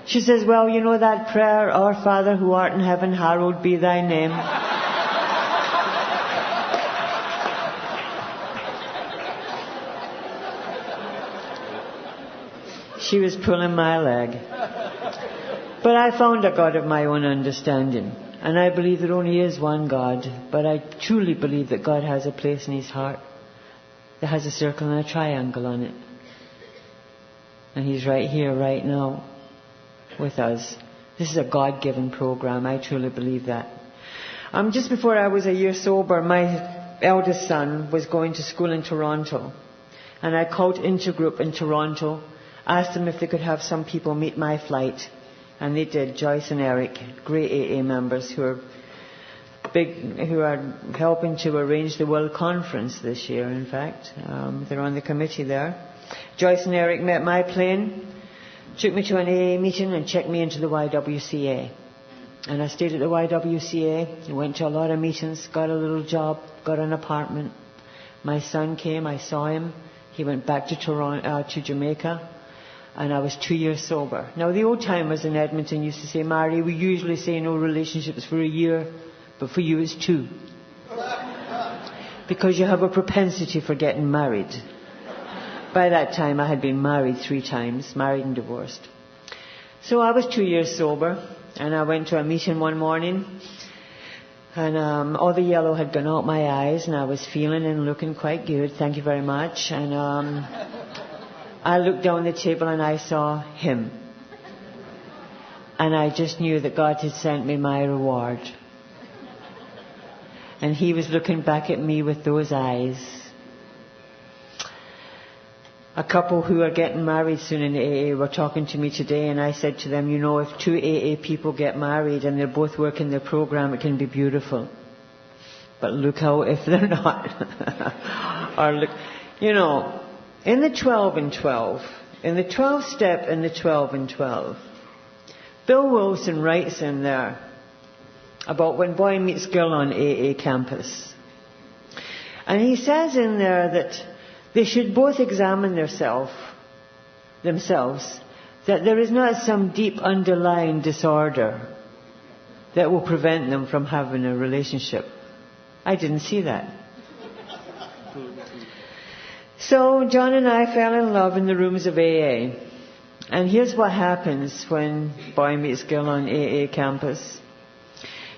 She says, well, you know that prayer, Our Father who art in heaven, hallowed be thy name. She was pulling my leg. But I found a God of my own understanding. And I believe there only is one God. But I truly believe that God has a place in his heart that has a circle and a triangle on it. And he's right here, right now, with us. This is a God-given program. I truly believe that. Just before I was a year sober, my eldest son was going to school in Toronto. And I called Intergroup in Toronto, asked them if they could have some people meet my flight. And they did. Joyce and Eric, great AA members who are helping to arrange the World Conference this year, in fact. They're on the committee there. Joyce and Eric met my plane, took me to an AA meeting and checked me into the YWCA. And I stayed at the YWCA, went to a lot of meetings, got a little job, got an apartment. My son came, I saw him. He went back to Jamaica. And I was 2 years sober. Now, the old-timers in Edmonton used to say, Mary, we usually say no relationships for a year, but for you it's 2. Because you have a propensity for getting married. By that time, I had been married 3 times, married and divorced. So I was 2 years sober, and I went to a meeting one morning, and all the yellow had gone out my eyes, and I was feeling and looking quite good, thank you very much, and I looked down the table and I saw him. And I just knew that God had sent me my reward. And he was looking back at me with those eyes. a couple who are getting married soon in AA were talking to me today, and I said to them, you know, if two AA people get married and they're both working their program, it can be beautiful. But look how if they're not. Or look, you know, in the 12 and 12, in the 12 step and the 12 and 12, Bill Wilson writes in there about when boy meets girl on AA campus. And he says in there that they should both examine themselves, that there is not some deep underlying disorder that will prevent them from having a relationship. I didn't see that. So John and I fell in love in the rooms of AA. And here's what happens when boy meets girl on AA campus.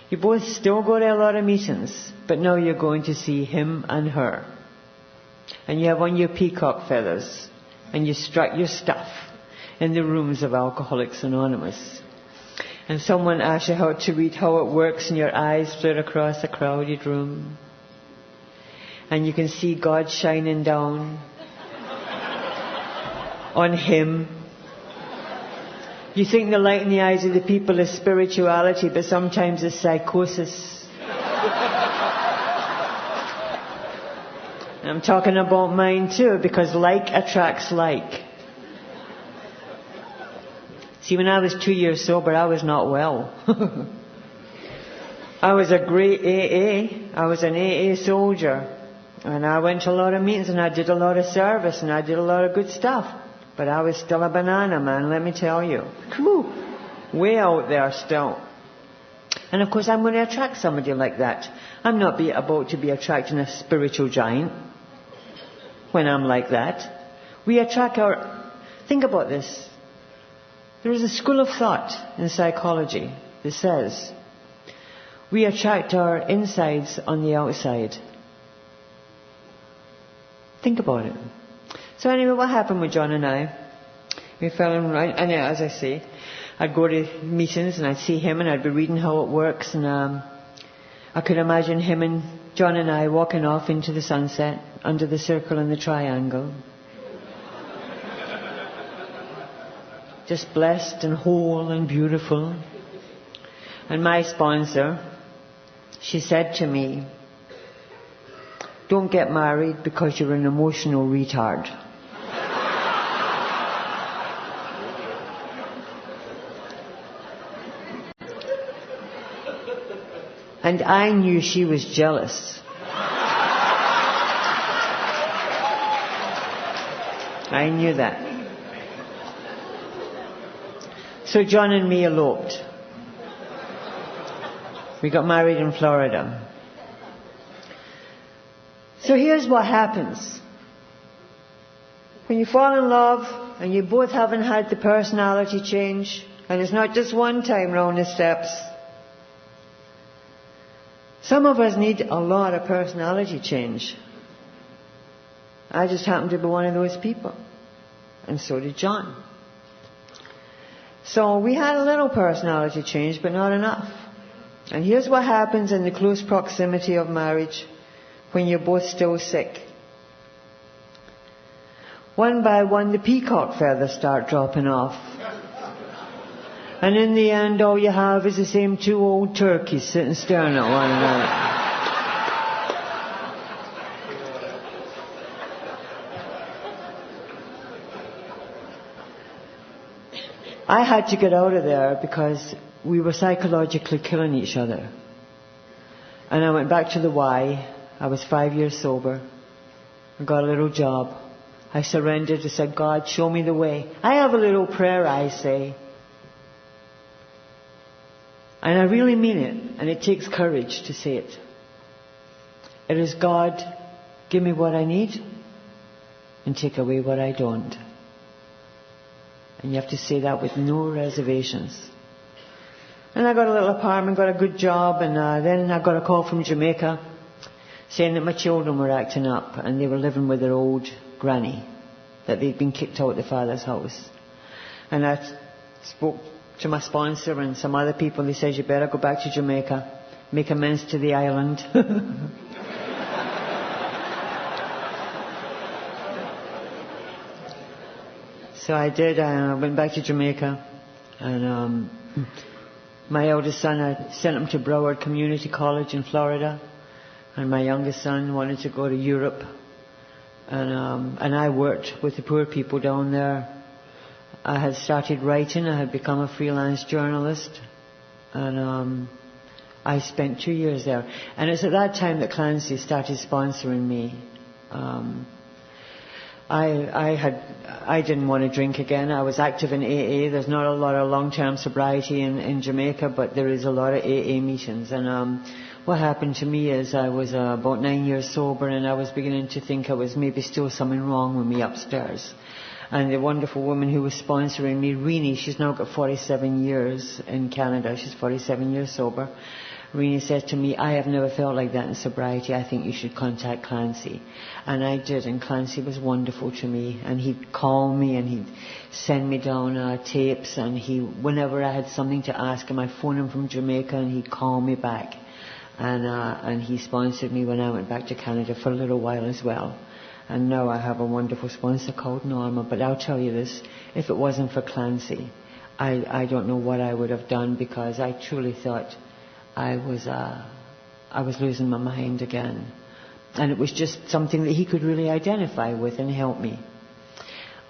You both still go to a lot of meetings, but now you're going to see him and her. And you have on your peacock feathers, and you strut your stuff in the rooms of Alcoholics Anonymous. And someone asks you how to read how it works, and your eyes flit across a crowded room. And you can see God shining down on him. You think the light in the eyes of the people is spirituality, but sometimes it's psychosis. I'm talking about mine too, because like attracts like. See, when I was 2 years sober, I was not well. I was a great AA. I was an AA soldier. And I went to a lot of meetings, and I did a lot of service, and I did a lot of good stuff. But I was still a banana, man, let me tell you. Whew, way out there still. And of course, I'm going to attract somebody like that. I'm not about to be attracting a spiritual giant when I'm like that. We attract our... Think about this. There is a school of thought in psychology that says we attract our insides on the outside. Think about it. So anyway, what happened with John and I? We fell in right, and as I say, I'd go to meetings and I'd see him and I'd be reading how it works, and I could imagine him and John and I walking off into the sunset under the circle and the triangle. Just blessed and whole and beautiful. And my sponsor, she said to me, don't get married because you're an emotional retard. And I knew she was jealous. I knew that. So John and me eloped. We got married in Florida. So here's what happens. When you fall in love and you both haven't had the personality change, and it's not just one time round the steps. Some of us need a lot of personality change. I just happened to be one of those people. And so did John. So we had a little personality change, but not enough. And here's what happens in the close proximity of marriage when you're both still sick. One by one, the peacock feathers start dropping off. And in the end, all you have is the same two old turkeys sitting staring at one another. I had to get out of there because we were psychologically killing each other. And I went back to the Y. I was 5 years sober. I got a little job. I surrendered and said, God, show me the way. I have a little prayer I say. And I really mean it. And it takes courage to say it. It is, God, give me what I need and take away what I don't. And you have to say that with no reservations. And I got a little apartment, got a good job, and then I got a call from Jamaica saying that my children were acting up and they were living with their old granny, that they'd been kicked out of the father's house. And I spoke to my sponsor and some other people. They said, you better go back to Jamaica, make amends to the island. So I did. I went back to Jamaica, and my eldest son, I sent him to Broward Community College in Florida, and my youngest son wanted to go to Europe, and I worked with the poor people down there. I had started writing. I had become a freelance journalist, and I spent 2 years there. And it's at that time that Clancy started sponsoring me. I didn't want to drink again. I was active in AA. There's not a lot of long-term sobriety in Jamaica, but there is a lot of AA meetings. And what happened to me is I was about 9 years sober, and I was beginning to think there was maybe still something wrong with me upstairs. And the wonderful woman who was sponsoring me, Renee, she's now got 47 years in Canada. She's 47 years sober. Renee said to me, I have never felt like that in sobriety. I think you should contact Clancy. And I did, and Clancy was wonderful to me. And he'd call me and he'd send me down tapes. And whenever I had something to ask him, I'd phone him from Jamaica and he'd call me back. And he sponsored me when I went back to Canada for a little while as well. And now I have a wonderful sponsor called Norma. But I'll tell you this, if it wasn't for Clancy, I don't know what I would have done, because I truly thought I was losing my mind again. And it was just something that he could really identify with and help me.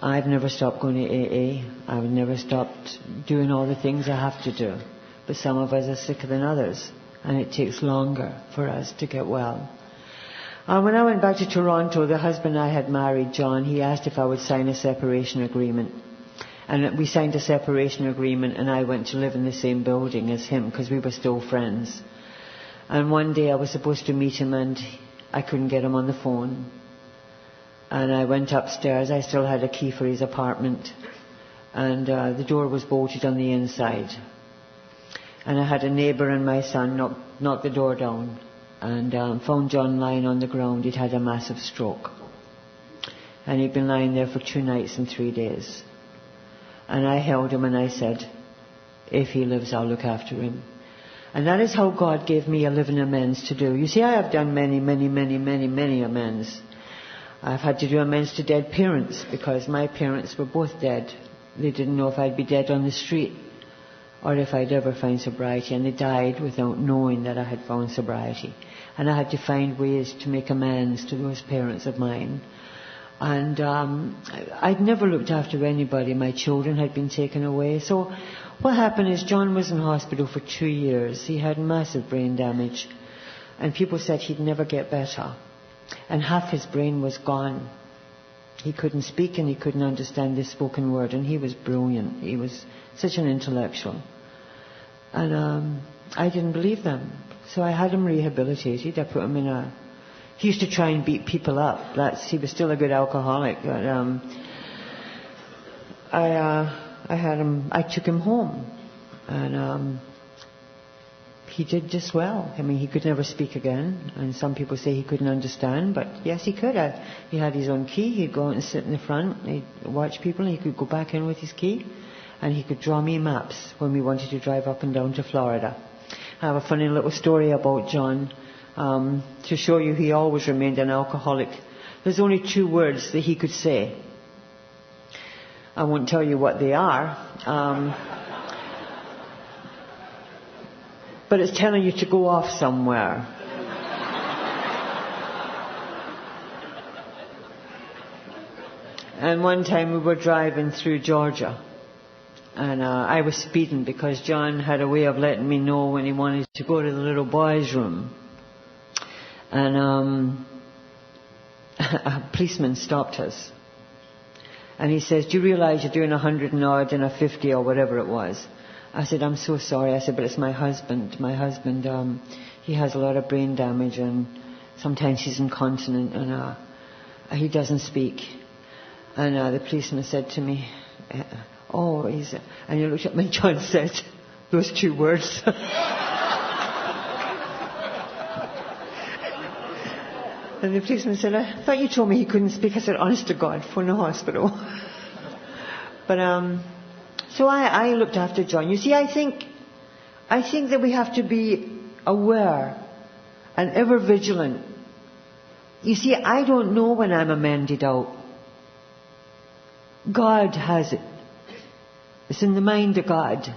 I've never stopped going to AA. I've never stopped doing all the things I have to do. But some of us are sicker than others, and it takes longer for us to get well. When I went back to Toronto, the husband I had married, John, he asked if I would sign a separation agreement. And we signed a separation agreement, and I went to live in the same building as him because we were still friends. And one day I was supposed to meet him, and I couldn't get him on the phone. And I went upstairs. I still had a key for his apartment, and the door was bolted on the inside. And I had a neighbour and my son knock the door down, and found John lying on the ground. He'd had a massive stroke, and he'd been lying there for 2 nights and 3 days. And I held him and I said, if he lives, I'll look after him. And that is how God gave me a living amends to do. You see, I have done many, many, many, many, many amends. I've had to do amends to dead parents, because my parents were both dead. They didn't know if I'd be dead on the street or if I'd ever find sobriety, and they died without knowing that I had found sobriety. And I had to find ways to make amends to those parents of mine. And I'd never looked after anybody. My children had been taken away. So what happened is John was in hospital for 2 years. He had massive brain damage, and people said he'd never get better. And half his brain was gone. He couldn't speak, and he couldn't understand the spoken word, and he was brilliant. He was such an intellectual. And I didn't believe them. So I had him rehabilitated. I put him in a... He used to try and beat people up. He was still a good alcoholic. But I took him home, and he did just well. I mean, he could never speak again, and some people say he couldn't understand, but yes, he could. He had his own key. He'd go out and sit in the front. He'd watch people, and he could go back in with his key, and he could draw me maps when we wanted to drive up and down to Florida. I have a funny little story about John. To show you he always remained an alcoholic. There's only 2 words that he could say. I won't tell you what they are. But it's telling you to go off somewhere. And one time we were driving through Georgia, and I was speeding because John had a way of letting me know when he wanted to go to the little boys' room. And a policeman stopped us. And he says, do you realize you're doing 100 and odd and a 50 or whatever it was? I said, I'm so sorry. I said, but it's my husband. My husband, he has a lot of brain damage, and sometimes he's incontinent, and he doesn't speak. And the policeman said to me, and he looked at me, John said those 2 words. And the policeman said, I thought you told me he couldn't speak. I said, honest to God, phone the hospital. But so I looked after John. You see, I think that we have to be aware and ever vigilant. You see, I don't know when I'm amended out. God has it. It's in the mind of God.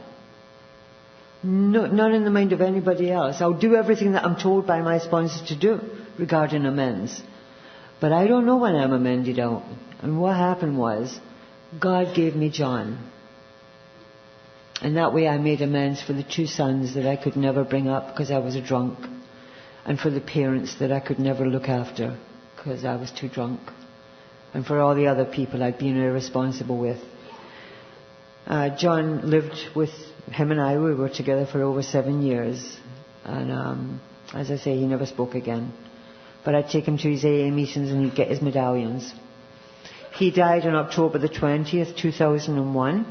No, not in the mind of anybody else. I'll do everything that I'm told by my sponsor to do regarding amends. But I don't know when I'm amended out. And what happened was, God gave me John. And that way I made amends for the 2 sons that I could never bring up because I was a drunk. And for the parents that I could never look after because I was too drunk. And for all the other people I'd been irresponsible with. John lived with him and I. We were together for over 7 years. And as I say, he never spoke again. But I'd take him to his AA meetings and he'd get his medallions. He died on October the 20th, 2001.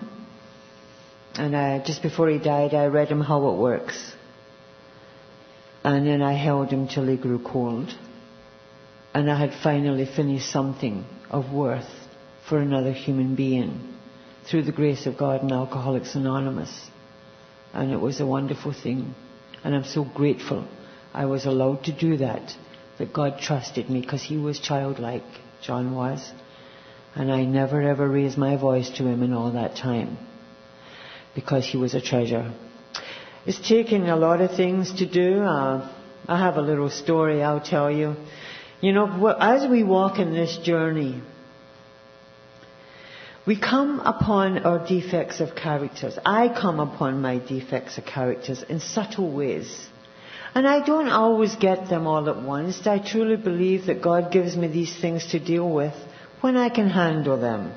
And just before he died, I read him How It Works. And then I held him till he grew cold. And I had finally finished something of worth for another human being through the grace of God and Alcoholics Anonymous. And it was a wonderful thing. And I'm so grateful I was allowed to do that God trusted me, because he was childlike, John was. And I never ever raised my voice to him in all that time, because he was a treasure. It's taken a lot of things to do. I have a little story I'll tell you. You know, as we walk in this journey, we come upon our defects of characters. I come upon my defects of characters in subtle ways. And I don't always get them all at once. I truly believe that God gives me these things to deal with when I can handle them.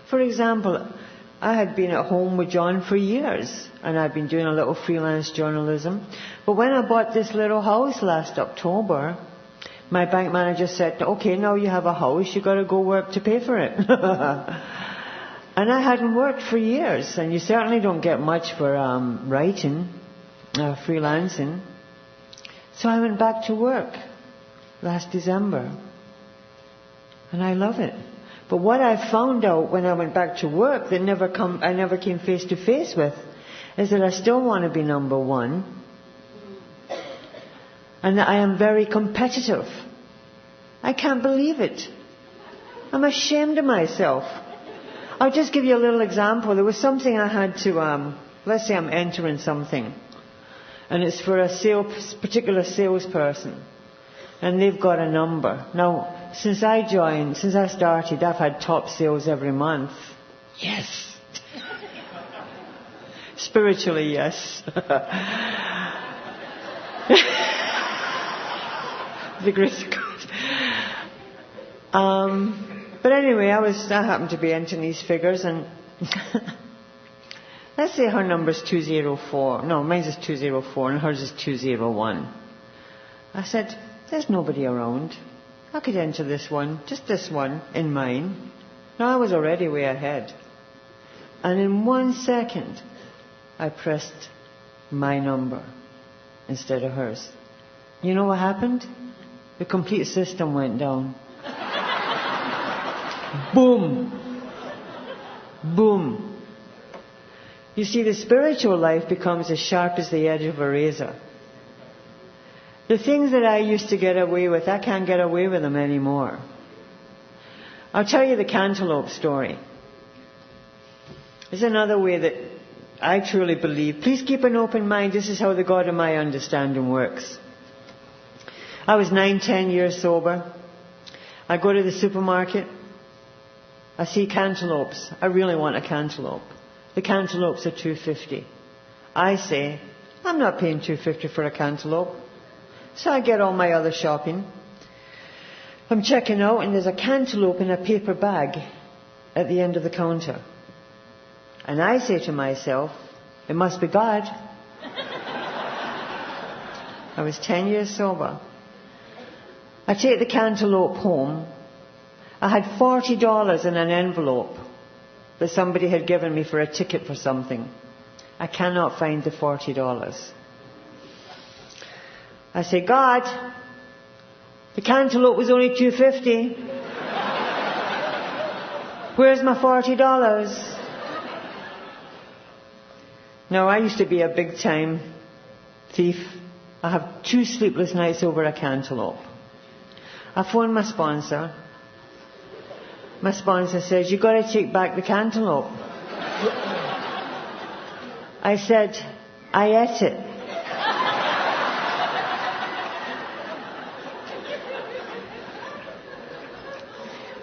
For example, I had been at home with John for years, and I'd been doing a little freelance journalism. But when I bought this little house last October, my bank manager said, okay, now you have a house, you've got to go work to pay for it. And I hadn't worked for years, and you certainly don't get much for writing, freelancing. So I went back to work last December, and I love it. But what I found out when I went back to work that I never came face to face with is that I still want to be number one, and that I am very competitive. I can't believe it. I'm ashamed of myself. I'll just give you a little example. There was something I had to, let's say I'm entering something, and it's for a particular salesperson, and they've got a number. Now, since I started, I've had top sales every month. Yes. Spiritually, yes. The grace of God. But anyway, I happened to be entering these figures, and let's say her number's 204. No, mine's is 204, and hers is 201. I said, there's nobody around. I could enter this one, just this one, in mine. Now, I was already way ahead. And in 1 second, I pressed my number instead of hers. You know what happened? The complete system went down. Boom. Boom. You see, the spiritual life becomes as sharp as the edge of a razor. The things that I used to get away with, I can't get away with them anymore. I'll tell you the cantaloupe story. There's another way that I truly believe. Please keep an open mind. This is how the God of my understanding works. I was 9-10 years sober. I go to the supermarket. I see cantaloupes. I really want a cantaloupe. The cantaloupes are $2.50. I say, I'm not paying $2.50 for a cantaloupe. So I get all my other shopping. I'm checking out, and there's a cantaloupe in a paper bag at the end of the counter. And I say to myself, it must be God. I was 10 years sober. I take the cantaloupe home. I had $40 in an envelope that somebody had given me for a ticket for something. I cannot find the $40. I say, God, the cantaloupe was only $2.50. Where's my $40? Now, I used to be a big-time thief. I have 2 sleepless nights over a cantaloupe. I phoned my sponsor. My sponsor says, "You got to take back the cantaloupe." I said, "I ate it."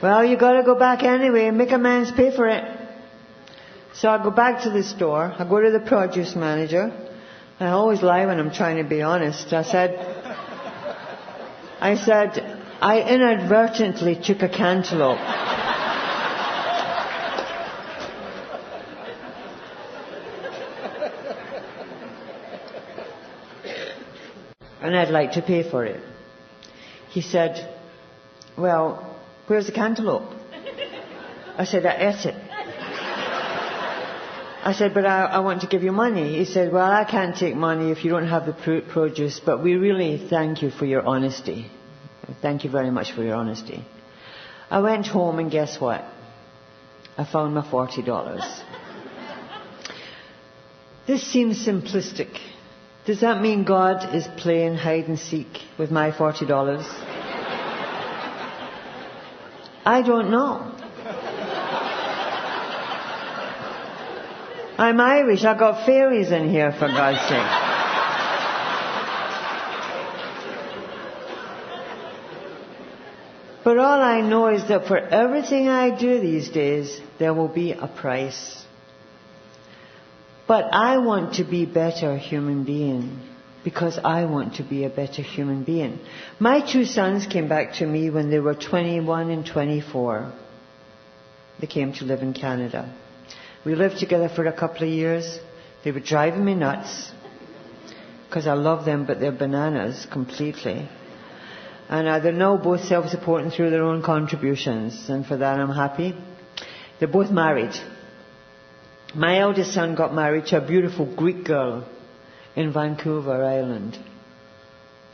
"Well, you got to go back anyway and make amends, pay for it." So I go back to the store. I go to the produce manager. I always lie when I'm trying to be honest. I said, "I inadvertently took a cantaloupe." And I'd like to pay for it. He said, "Well, where's the cantaloupe?" I said, "I ate it." I said, "But I want to give you money." He said, "Well, I can't take money if you don't have the produce, but we really thank you for your honesty. Thank you very much for your honesty." I went home and guess what? I found my $40. This seems simplistic. Does that mean God is playing hide and seek with my $40? I don't know. I'm Irish. I've got fairies in here, for God's sake. But all I know is that for everything I do these days, there will be a price. But I want to be a better human being because I want to be a better human being. My two sons came back to me when they were 21 and 24. They came to live in Canada. We lived together for a couple of years. They were driving me nuts because I love them, but they're bananas completely. And they're now both self-supporting through their own contributions, and for that I'm happy. They're both married. My eldest son got married to a beautiful Greek girl in Vancouver Island.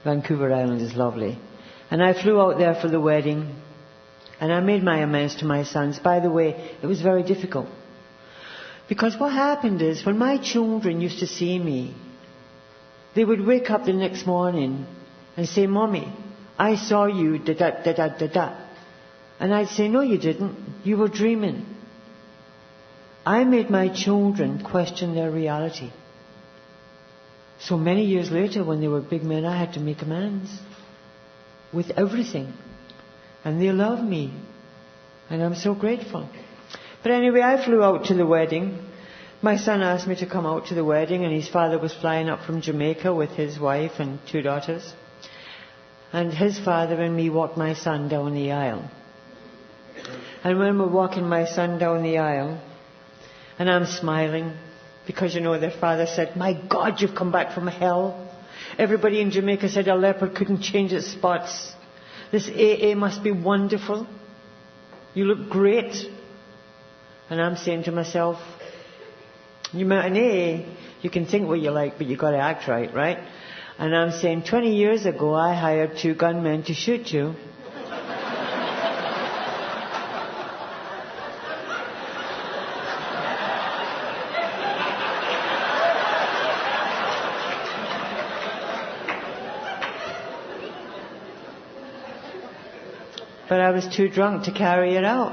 Vancouver Island is lovely. And I flew out there for the wedding, and I made my amends to my sons. By the way, it was very difficult. Because what happened is, when my children used to see me, they would wake up the next morning and say, "Mommy, I saw you, da-da-da-da-da-da." And I'd say, "No, you didn't. You were dreaming." I made my children question their reality. So many years later, when they were big men, I had to make amends with everything. And they love me. And I'm so grateful. But anyway, I flew out to the wedding. My son asked me to come out to the wedding, and his father was flying up from Jamaica with his wife and two daughters. And his father and me walked my son down the aisle. And when we're walking my son down the aisle, and I'm smiling, because, you know, their father said, "My God, you've come back from hell." Everybody in Jamaica said a leopard couldn't change its spots. This AA must be wonderful. You look great. And I'm saying to myself, you met an AA, you can think what you like, but you got to act right, right? And I'm saying, 20 years ago, I hired 2 gunmen to shoot you. But I was too drunk to carry it out.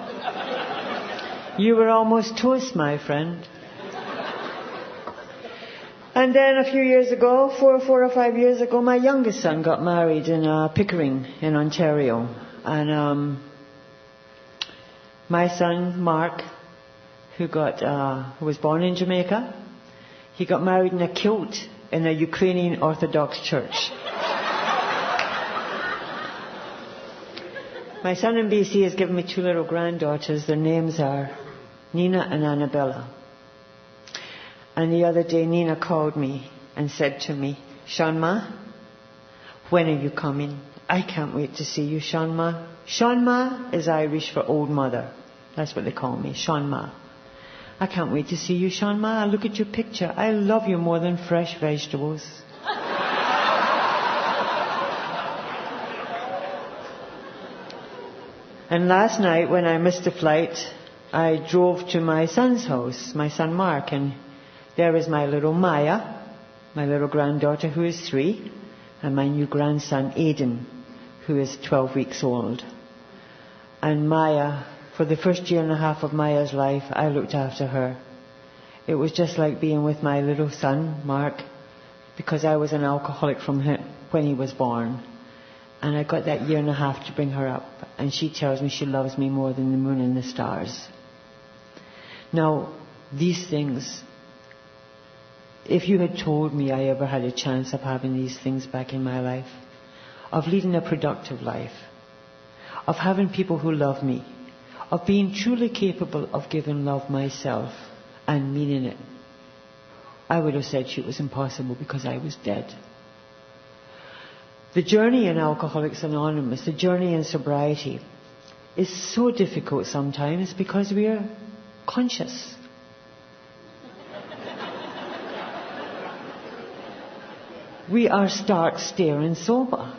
You were almost toast, my friend. And then a few years ago, 4 or 5 years ago, my youngest son got married in Pickering in Ontario. And my son, Mark, who was born in Jamaica, he got married in a kilt in a Ukrainian Orthodox church. My son in BC has given me 2 little granddaughters. Their names are Nina and Annabella. And the other day, Nina called me and said to me, "Shanma, when are you coming? I can't wait to see you, Shanma." Shanma is Irish for old mother. That's what they call me, Shanma. "I can't wait to see you, Shanma. I look at your picture. I love you more than fresh vegetables." And last night, when I missed the flight, I drove to my son's house, my son Mark, and there is my little Maya, my little granddaughter who is 3, and my new grandson Aidan, who is 12 weeks old. And Maya For the first year and a half of Maya's life, I looked after her. It was just like being with my little son, Mark, because I was an alcoholic from when he was born. And I got that year and a half to bring her up. And she tells me she loves me more than the moon and the stars. Now, these things, if you had told me I ever had a chance of having these things back in my life, of leading a productive life, of having people who love me, of being truly capable of giving love myself and meaning it, I would have said it was impossible because I was dead. The journey in Alcoholics Anonymous, the journey in sobriety, is so difficult sometimes because we are conscious. We are stark staring sober.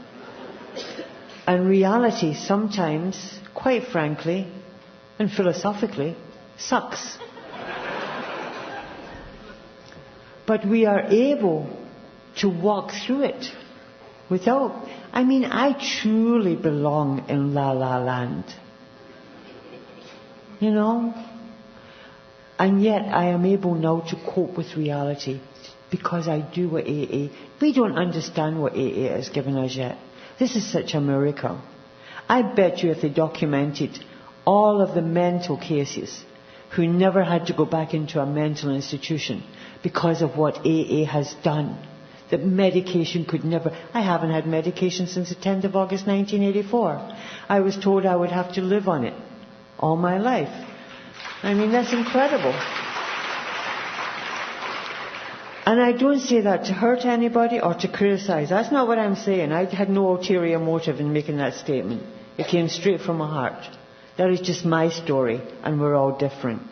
And reality sometimes, quite frankly and philosophically, sucks. But we are able to walk through it without... I truly belong in La La Land. You know? And yet I am able now to cope with reality because I do what AA... We don't understand what AA has given us yet. This is such a miracle. I bet you if they documented all of the mental cases who never had to go back into a mental institution because of what AA has done, that medication could never... I haven't had medication since the 10th of August 1984. I was told I would have to live on it all my life. That's incredible. And I don't say that to hurt anybody or to criticize. That's not what I'm saying. I had no ulterior motive in making that statement. It came straight from my heart. That is just my story, and we're all different.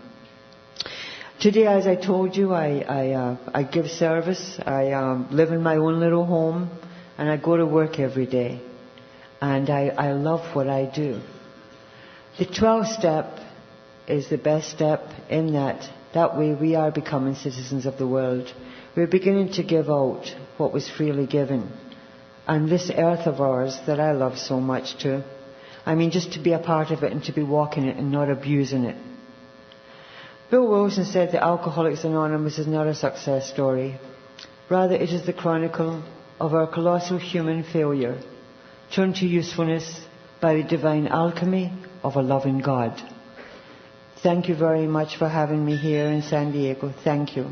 Today, as I told you, I give service. I live in my own little home, and I go to work every day. And I love what I do. The 12th step is the best step in that. That way we are becoming citizens of the world. We're beginning to give out what was freely given. And this earth of ours that I love so much too. Just to be a part of it and to be walking it and not abusing it. Bill Wilson said that Alcoholics Anonymous is not a success story. Rather, it is the chronicle of our colossal human failure, turned to usefulness by the divine alchemy of a loving God. Thank you very much for having me here in San Diego. Thank you.